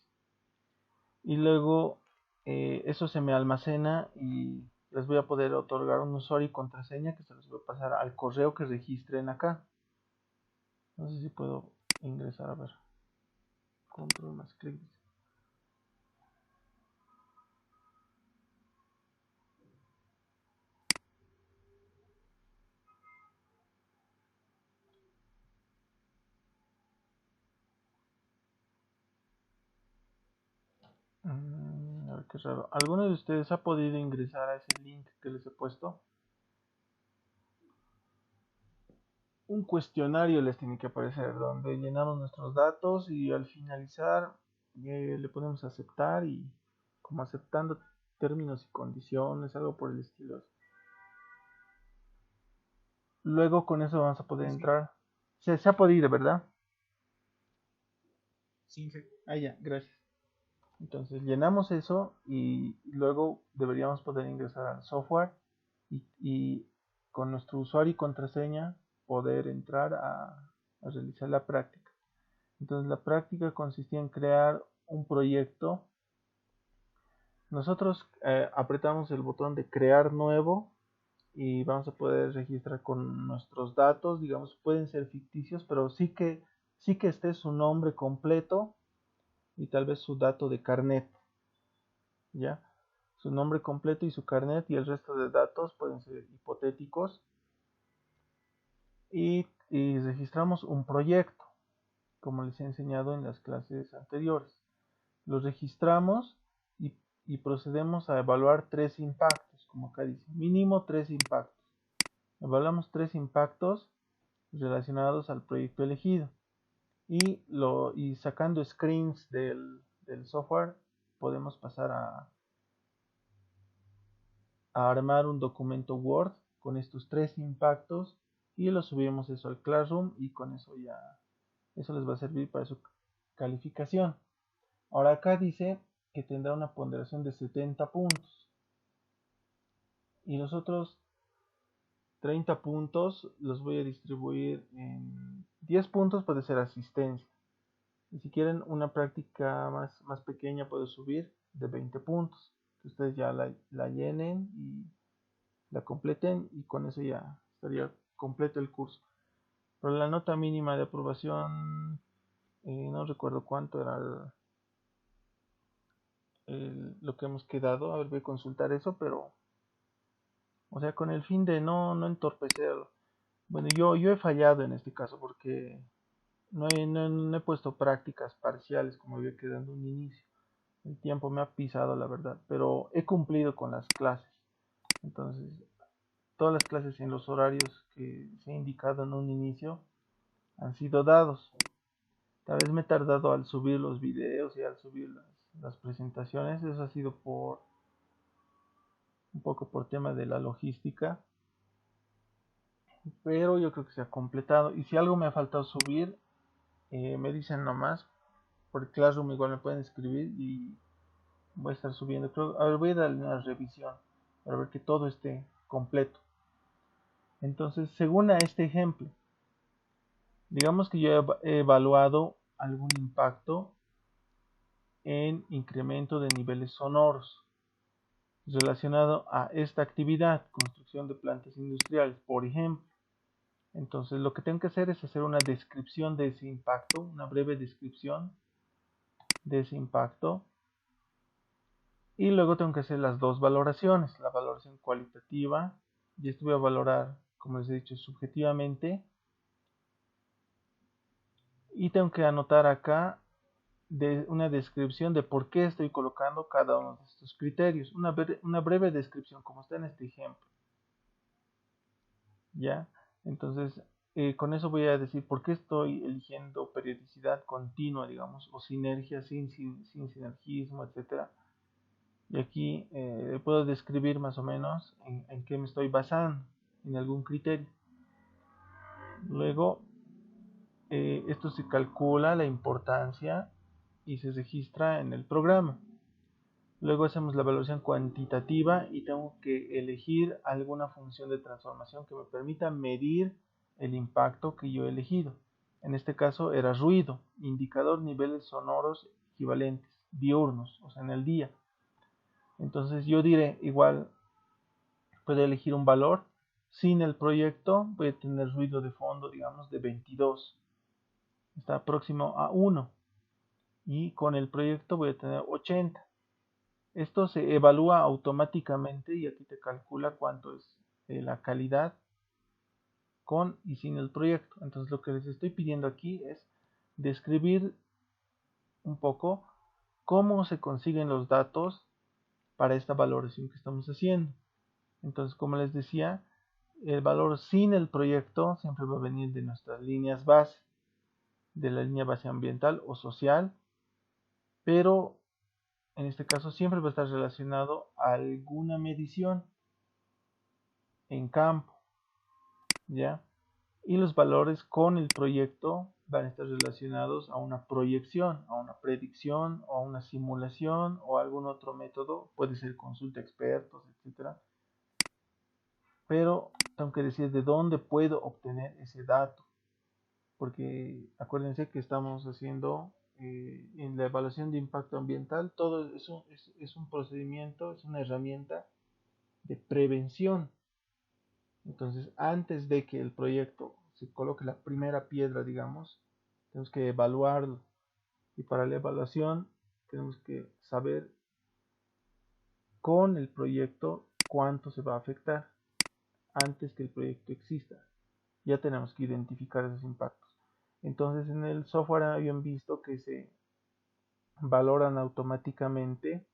Y luego eso se me almacena y les voy a poder otorgar un usuario y contraseña que se los voy a pasar al correo que registren acá. No sé si puedo ingresar, a ver. Control más clic. A ver qué raro. ¿Alguno de ustedes ha podido ingresar a ese link que les he puesto? Un cuestionario les tiene que aparecer donde llenamos nuestros datos y al finalizar le ponemos aceptar y como aceptando términos y condiciones, algo por el estilo. Luego con eso vamos a poder Sí, sí, entrar. Se ha podido, ¿verdad? sí, Inge. Ah, ya, gracias. Entonces llenamos eso y luego deberíamos poder ingresar al software y con nuestro usuario y contraseña poder entrar a realizar la práctica. Entonces la práctica consistía en crear un proyecto. Nosotros apretamos el botón de crear nuevo y vamos a poder registrar con nuestros datos, digamos, pueden ser ficticios, pero sí que esté su nombre completo y tal vez su dato de carnet, ¿ya? Su nombre completo y su carnet y el resto de datos pueden ser hipotéticos y registramos un proyecto, como les he enseñado en las clases anteriores. Lo registramos y procedemos a evaluar tres impactos, como acá dice, mínimo tres impactos. Evaluamos tres impactos relacionados al proyecto elegido y sacando screens del software podemos pasar a armar un documento Word con estos tres impactos y lo subimos eso al Classroom y con eso ya eso les va a servir para su calificación. Ahora acá dice que tendrá una ponderación de 70 puntos y los otros 30 puntos los voy a distribuir en 10 puntos puede ser asistencia. Y si quieren una práctica más pequeña, puedo subir de 20 puntos. Que ustedes ya la llenen y la completen y con eso ya estaría completo el curso. Pero la nota mínima de aprobación, no recuerdo cuánto era lo que hemos quedado. A ver, voy a consultar eso, pero, o sea, con el fin de no entorpecer. Bueno, yo he fallado en este caso porque no he puesto prácticas parciales como había quedado en un inicio. El tiempo me ha pisado, la verdad, pero he cumplido con las clases. Entonces, todas las clases en los horarios que se ha indicado en un inicio han sido dados. Tal vez me he tardado al subir los videos y al subir las presentaciones. Eso ha sido por un poco por tema de la logística, pero yo creo que se ha completado. Y si algo me ha faltado subir, me dicen nomás. Por Classroom igual me pueden escribir y voy a estar subiendo. A ver, voy a darle una revisión para ver que todo esté completo. Entonces, según a este ejemplo, digamos que yo he evaluado algún impacto en incremento de niveles sonoros relacionado a esta actividad, construcción de plantas industriales, por ejemplo. Entonces, lo que tengo que hacer es hacer una descripción de ese impacto, una breve descripción de ese impacto, y luego tengo que hacer las dos valoraciones, la valoración cualitativa, y esto voy a valorar, como les he dicho, subjetivamente, y tengo que anotar acá una descripción de por qué estoy colocando cada uno de estos criterios, una breve descripción como está en este ejemplo, ¿ya? Entonces, con eso voy a decir por qué estoy eligiendo periodicidad continua, digamos, o sinergia sin sinergismo, etcétera. Y aquí puedo describir más o menos en qué me estoy basando, en algún criterio. Luego, esto se calcula la importancia y se registra en el programa. Luego hacemos la evaluación cuantitativa y tengo que elegir alguna función de transformación que me permita medir el impacto que yo he elegido. En este caso era ruido, indicador niveles sonoros equivalentes, diurnos, o sea, en el día. Entonces yo diré, igual puedo elegir un valor. Sin el proyecto voy a tener ruido de fondo, digamos, de 22. Está próximo a 1. Y con el proyecto voy a tener 80. Esto se evalúa automáticamente y aquí te calcula cuánto es la calidad con y sin el proyecto. Entonces lo que les estoy pidiendo aquí es describir un poco cómo se consiguen los datos para esta valoración que estamos haciendo. Entonces, como les decía, el valor sin el proyecto siempre va a venir de nuestras líneas base, de la línea base ambiental o social, pero en este caso siempre va a estar relacionado a alguna medición en campo, ¿ya? Y los valores con el proyecto van a estar relacionados a una proyección, a una predicción o a una simulación o algún otro método, puede ser consulta a expertos, etcétera. Pero tengo que decir de dónde puedo obtener ese dato, porque acuérdense que estamos haciendo en la evaluación de impacto ambiental, todo eso es un procedimiento, es una herramienta de prevención. Entonces, antes de que el proyecto se coloque la primera piedra, digamos, tenemos que evaluarlo. Y para la evaluación tenemos que saber con el proyecto cuánto se va a afectar antes que el proyecto exista. Ya tenemos que identificar esos impactos. Entonces, en el software habían visto que se valoran automáticamente,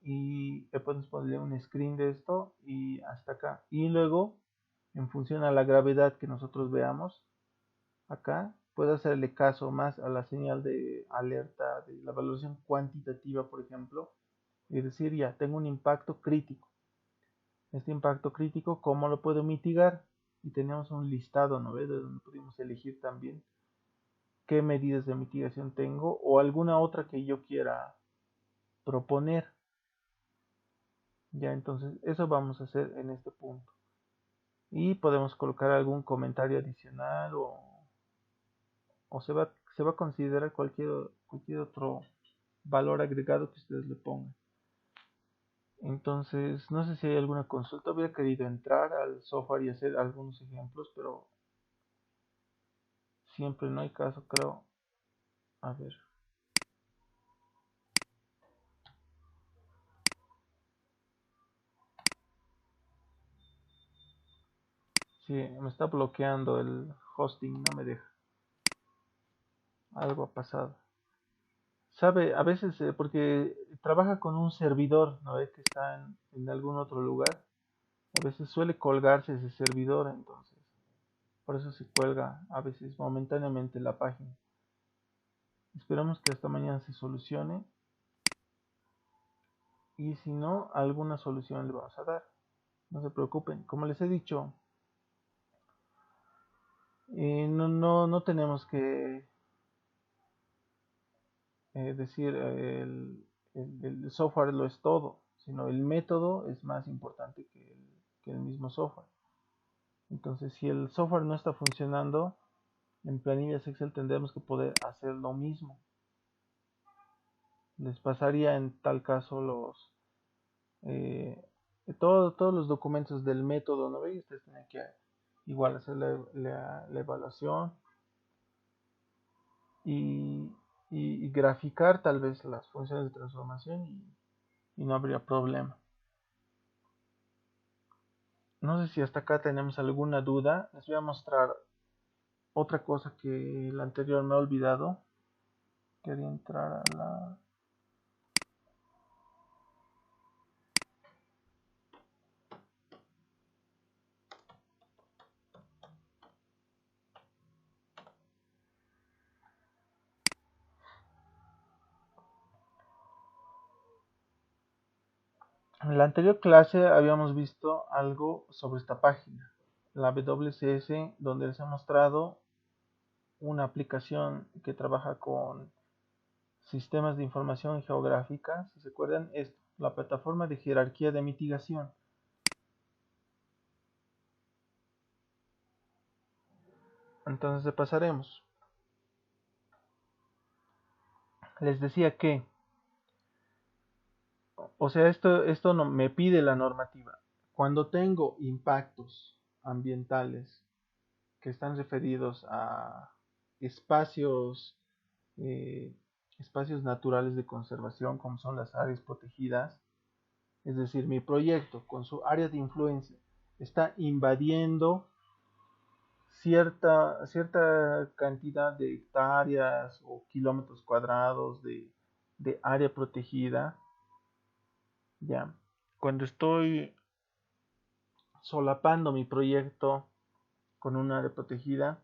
y podemos ponerle un screen de esto y hasta acá. Y luego, en función a la gravedad que nosotros veamos, acá puedo hacerle caso más a la señal de alerta de la evaluación cuantitativa, por ejemplo, y decir, ya, tengo un impacto crítico. Este impacto crítico, ¿cómo lo puedo mitigar? Y tenemos un listado, ¿no ve? De donde pudimos elegir también qué medidas de mitigación tengo o alguna otra que yo quiera proponer. Ya, entonces eso vamos a hacer en este punto. Y podemos colocar algún comentario adicional o se va a considerar cualquier otro valor agregado que ustedes le pongan. Entonces, no sé si hay alguna consulta. Hubiera querido entrar al software y hacer algunos ejemplos, pero siempre no hay caso, creo. A ver. Sí, me está bloqueando el hosting, no me deja. Algo ha pasado. Sabe, a veces porque trabaja con un servidor, ¿no ve? Que está en algún otro lugar. A veces suele colgarse ese servidor, entonces. Por eso se cuelga a veces momentáneamente la página. Esperamos que hasta mañana se solucione. Y si no, alguna solución le vamos a dar. No se preocupen. Como les he dicho, no tenemos que decir el software lo es todo, sino el método es más importante que el mismo software. Entonces, si el software no está funcionando, en planillas Excel tendremos que poder hacer lo mismo. Les pasaría en tal caso eh, todos los documentos del método, ¿no veis? Ustedes tienen que igual hacer la evaluación y, y graficar tal vez las funciones de transformación y no habría problema. No sé si hasta acá tenemos alguna duda. Les voy a mostrar otra cosa que el anterior me he olvidado. Quería entrar a la... En la anterior clase habíamos visto algo sobre esta página, la WCS, donde les he mostrado una aplicación que trabaja con sistemas de información geográfica. Si se acuerdan, es la plataforma de jerarquía de mitigación. Entonces repasaremos. Les decía que, o sea, esto no me pide la normativa. Cuando tengo impactos ambientales que están referidos a espacios, eh, espacios naturales de conservación, como son las áreas protegidas, es decir, mi proyecto con su área de influencia está invadiendo cierta cantidad de hectáreas o kilómetros cuadrados de área protegida, ya. Cuando estoy solapando mi proyecto con un área protegida,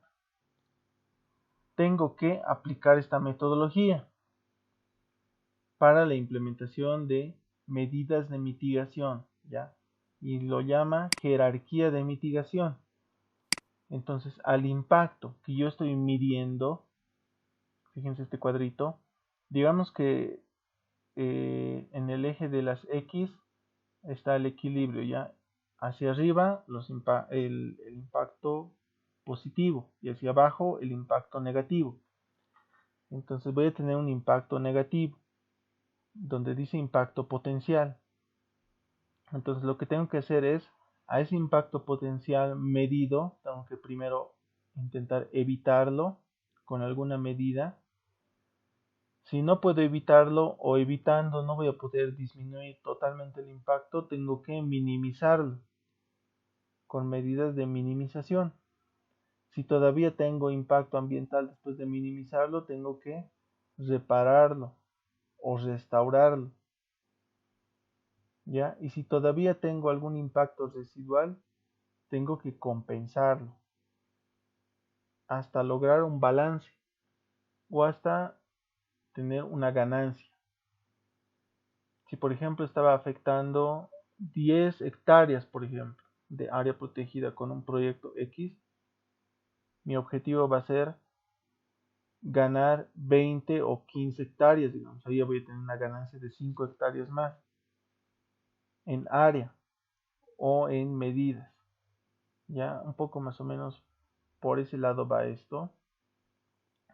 tengo que aplicar esta metodología para la implementación de medidas de mitigación, ¿ya? Y lo llama jerarquía de mitigación. Entonces al impacto que yo estoy midiendo, fíjense este cuadrito, digamos que en el eje de las X está el equilibrio, ya hacia arriba el impacto positivo y hacia abajo el impacto negativo. Entonces voy a tener un impacto negativo donde dice impacto potencial. Entonces lo que tengo que hacer es, a ese impacto potencial medido, tengo que primero intentar evitarlo con alguna medida. Si no puedo evitarlo o evitando no voy a poder disminuir totalmente el impacto, tengo que minimizarlo con medidas de minimización. Si todavía tengo impacto ambiental después de minimizarlo, tengo que repararlo o restaurarlo. ¿Ya? Y si todavía tengo algún impacto residual, tengo que compensarlo hasta lograr un balance o hasta tener una ganancia. Si por ejemplo estaba afectando 10 hectáreas, por ejemplo, de área protegida con un proyecto X, mi objetivo va a ser ganar 20 o 15 hectáreas, digamos, ahí voy a tener una ganancia de 5 hectáreas más en área o en medidas. Ya un poco más o menos por ese lado va esto.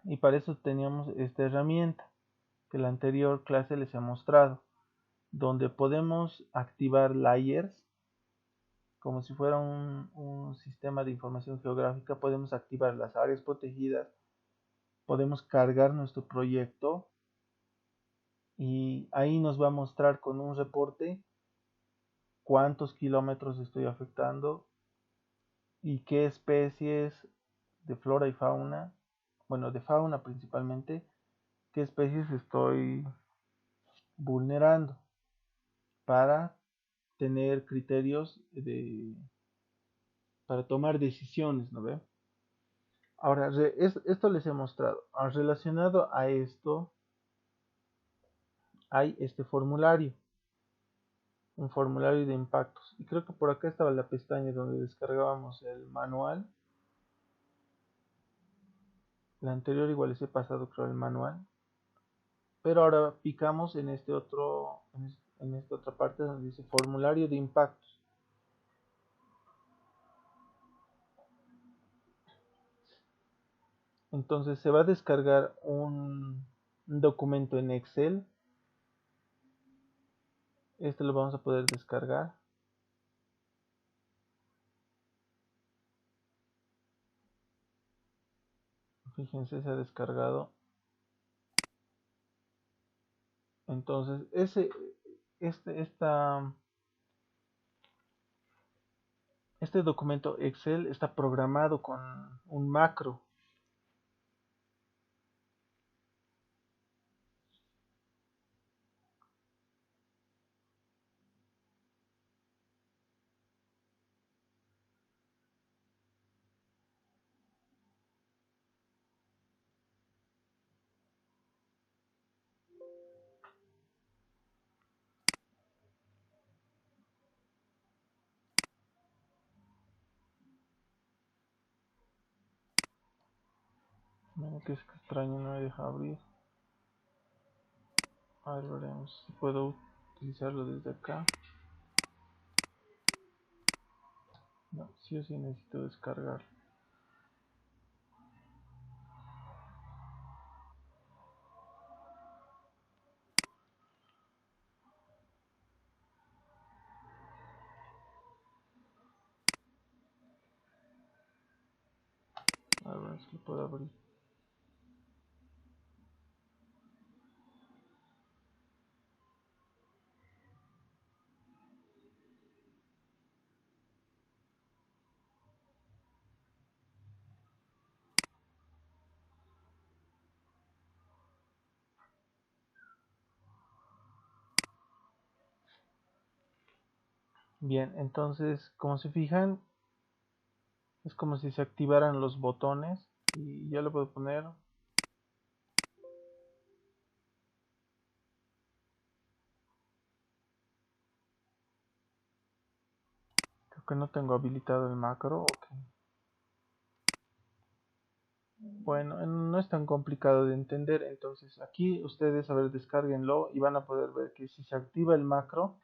Y para eso teníamos esta herramienta que en la anterior clase les he mostrado, donde podemos activar layers como si fuera un sistema de información geográfica. Podemos activar las áreas protegidas, podemos cargar nuestro proyecto y ahí nos va a mostrar con un reporte cuántos kilómetros estoy afectando y qué especies de flora y fauna, bueno, de fauna principalmente, qué especies estoy vulnerando para tener criterios para tomar decisiones, ¿no ve? Ahora, esto les he mostrado. Relacionado a esto, hay este formulario, un formulario de impactos. Y creo que por acá estaba la pestaña donde descargábamos el manual. La anterior igual les he pasado, creo, el manual. Pero ahora picamos en en esta otra parte donde dice formulario de impactos. Entonces se va a descargar un documento en Excel. Este lo vamos a poder descargar. Fíjense, se ha descargado. Entonces, este documento Excel está programado con un macro. Mira que es extraño, no me deja abrir. A ver, veremos si puedo utilizarlo desde acá. No, sí o sí necesito descargar. A ver si lo puedo abrir. Bien, entonces, como se fijan, es como si se activaran los botones y ya lo puedo poner. Creo que no tengo habilitado el macro. Ok. Bueno, no es tan complicado de entender. Entonces aquí ustedes, a ver, descárguenlo y van a poder ver que si se activa el macro,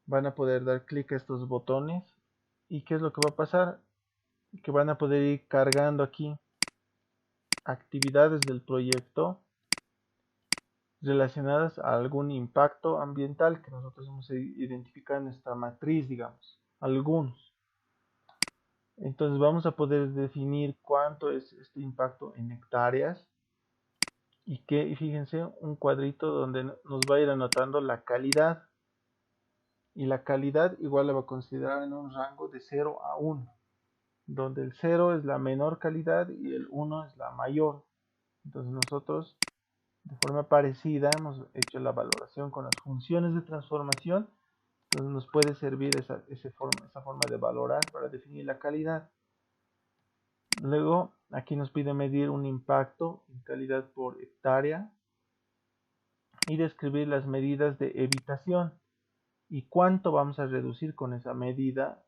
van a poder dar clic a estos botones. ¿Y qué es lo que va a pasar? Que van a poder ir cargando aquí actividades del proyecto relacionadas a algún impacto ambiental que nosotros hemos identificado en nuestra matriz, digamos, algunos. Entonces vamos a poder definir cuánto es este impacto en hectáreas y fíjense, un cuadrito donde nos va a ir anotando la calidad, y la calidad igual la va a considerar en un rango de 0 a 1, donde el 0 es la menor calidad y el 1 es la mayor. Entonces nosotros de forma parecida hemos hecho la valoración con las funciones de transformación. Entonces nos puede servir esa forma de valorar para definir la calidad. Luego aquí nos pide medir un impacto en calidad por hectárea y describir las medidas de evitación y cuánto vamos a reducir con esa medida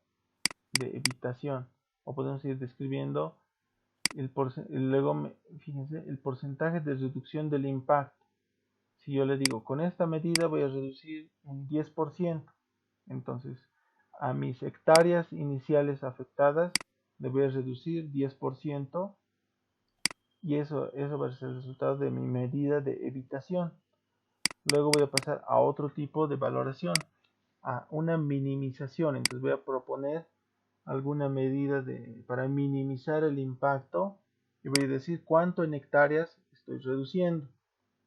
de evitación. O podemos ir describiendo luego, fíjense, el porcentaje de reducción del impacto. Si yo le digo, con esta medida voy a reducir un 10%, entonces a mis hectáreas iniciales afectadas le voy a reducir 10%, y eso va a ser el resultado de mi medida de evitación. Luego voy a pasar a otro tipo de valoración, a una minimización. Entonces voy a proponer alguna medida para minimizar el impacto y voy a decir cuánto en hectáreas estoy reduciendo.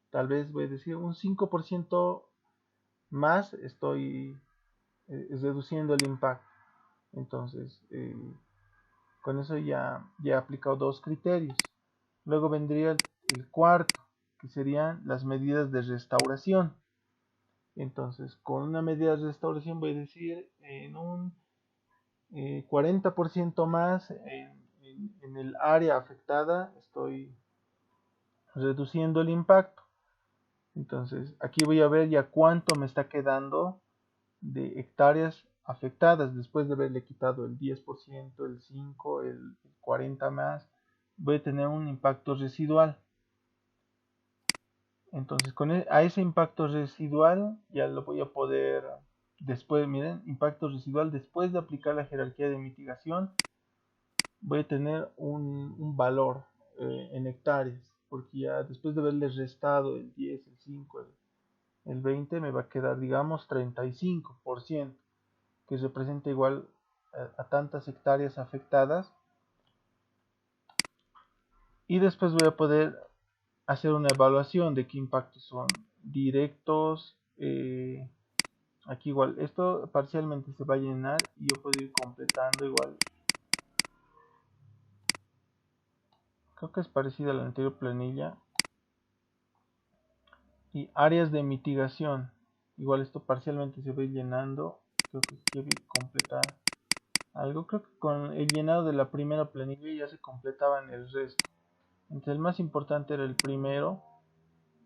Tal vez voy a decir un 5% más estoy reduciendo el impacto. Entonces, con eso ya he aplicado dos criterios. Luego vendría el cuarto, que serían las medidas de restauración. Entonces, con una medida de restauración voy a decir en un 40% más en el área afectada estoy reduciendo el impacto. Entonces, aquí voy a ver ya cuánto me está quedando de hectáreas afectadas después de haberle quitado el 10%, el 5%, el 40% más. Voy a tener un impacto residual. Entonces, a ese impacto residual ya lo voy a poder, después, miren, impacto residual después de aplicar la jerarquía de mitigación, voy a tener un valor en hectáreas, porque ya después de haberle restado el 10, el 5, el 20, me va a quedar, digamos, 35%, que representa igual a tantas hectáreas afectadas. Y después voy a poder hacer una evaluación de qué impactos son directos. Aquí igual, esto parcialmente se va a llenar y yo puedo ir completando igual. Creo que es parecida a la anterior planilla. Y áreas de mitigación. Igual esto parcialmente se va a ir llenando. Creo que quiero completar algo. Creo que con el llenado de la primera planilla ya se completaban el resto. Entonces el más importante era el primero,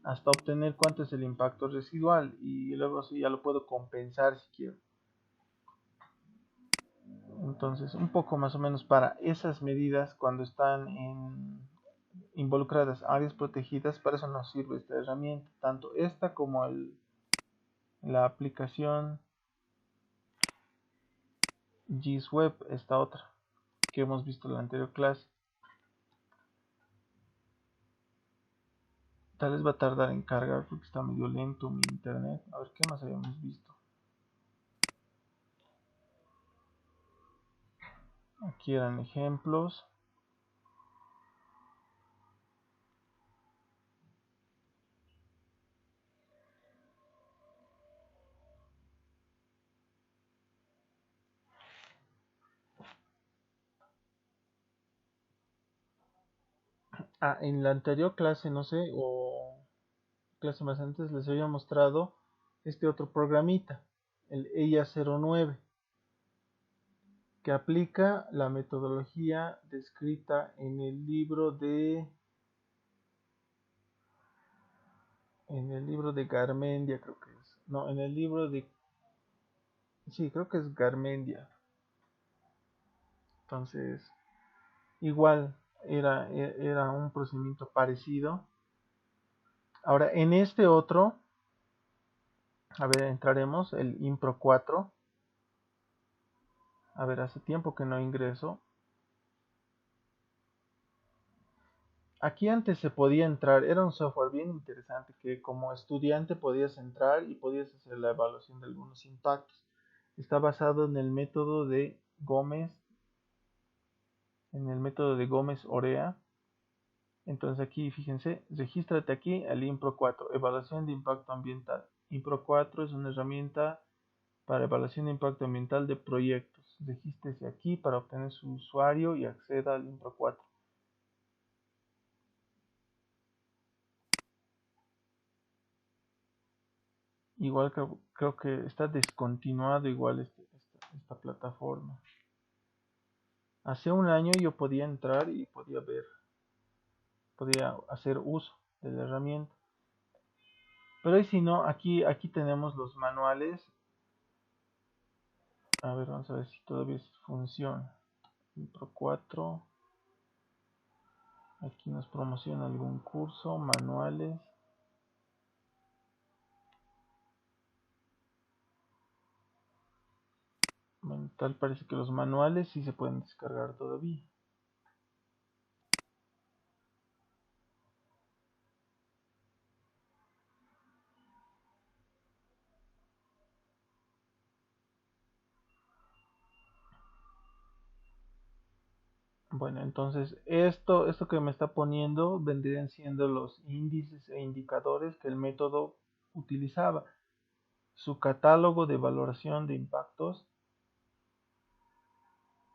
hasta obtener cuánto es el impacto residual, y luego sí ya lo puedo compensar si quiero. Entonces un poco más o menos para esas medidas cuando están involucradas áreas protegidas, para eso nos sirve esta herramienta, tanto esta como la aplicación GISWeb, esta otra que hemos visto en la anterior clase. Tal vez va a tardar en cargar porque está medio lento mi internet. A ver qué más habíamos visto. Aquí eran ejemplos. En la anterior clase, no sé, o clase más antes, les había mostrado este otro programita, el EIA09, que aplica la metodología descrita en el libro de Garmendia, creo que es. No, en el libro de, sí, creo que es Garmendia. Entonces, igual, era un procedimiento parecido. Ahora, en este otro, a ver, entraremos, el Impro 4. A ver, hace tiempo que no ingreso. Aquí antes se podía entrar, era un software bien interesante que como estudiante podías entrar y podías hacer la evaluación de algunos impactos. Está basado en el método de Gómez-Orea. Entonces aquí, fíjense, regístrate aquí al Impro 4, evaluación de impacto ambiental. Impro 4 es una herramienta para evaluación de impacto ambiental de proyectos. Regístrese aquí para obtener su usuario y acceda al Impro 4. Igual creo que está descontinuado igual esta plataforma. Hace un año yo podía entrar y podía ver, podía hacer uso de la herramienta. Pero si no, aquí tenemos los manuales. A ver, vamos a ver si todavía funciona. Impro 4. Aquí nos promociona algún curso, manuales. Bueno, tal parece que los manuales sí se pueden descargar todavía. Bueno, entonces esto que me está poniendo vendrían siendo los índices e indicadores que el método utilizaba. Su catálogo de valoración de impactos,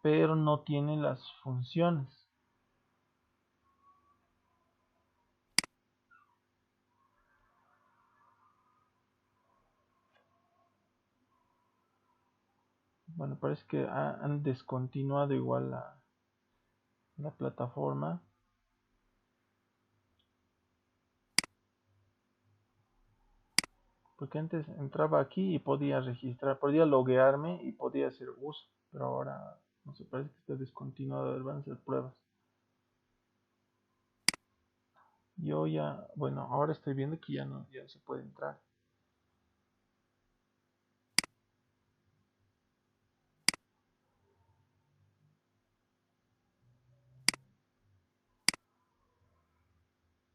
pero no tiene las funciones. Bueno, parece que han descontinuado igual la plataforma. Porque antes entraba aquí y podía registrar, podía loguearme y podía hacer uso. Pero ahora, no sé, parece que está descontinuado. A ver, van a hacer pruebas. Yo ya, bueno, ahora estoy viendo que ya no se puede entrar.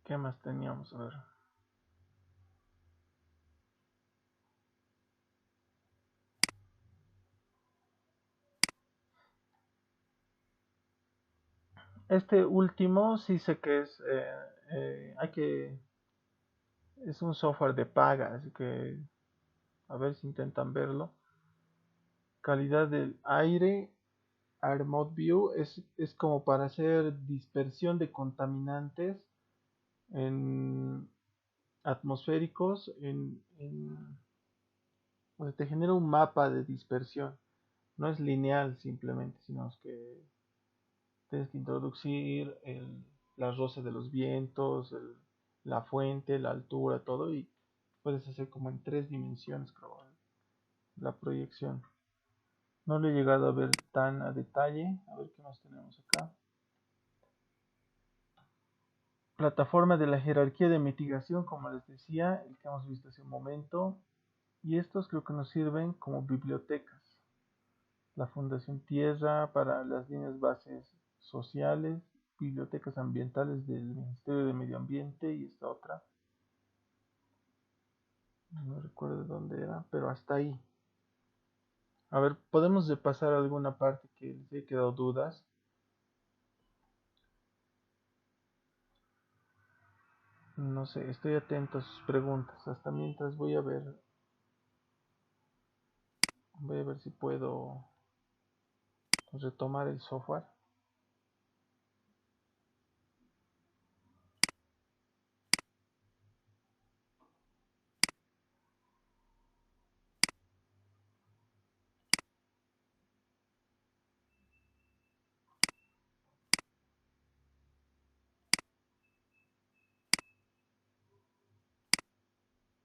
¿Qué más teníamos? A ver. Este último sí sé que es un software de paga, así que a ver si intentan verlo. Calidad del aire, Air Mode View, es como para hacer dispersión de contaminantes en atmosféricos, o sea, te genera un mapa de dispersión. No es lineal simplemente, sino que tienes que introducir la roce de los vientos, la fuente, la altura, todo, y puedes hacer como en 3 dimensiones, creo, la proyección. No lo he llegado a ver tan a detalle. A ver qué más tenemos acá. Plataforma de la jerarquía de mitigación, como les decía, el que hemos visto hace un momento. Y estos creo que nos sirven como bibliotecas. La Fundación Tierra para las líneas bases sociales, bibliotecas ambientales del Ministerio de Medio Ambiente y esta otra. No recuerdo dónde era, pero hasta ahí. A ver, podemos repasar alguna parte que les haya quedado dudas. No sé, estoy atento a sus preguntas. Hasta mientras voy a ver si puedo retomar el software.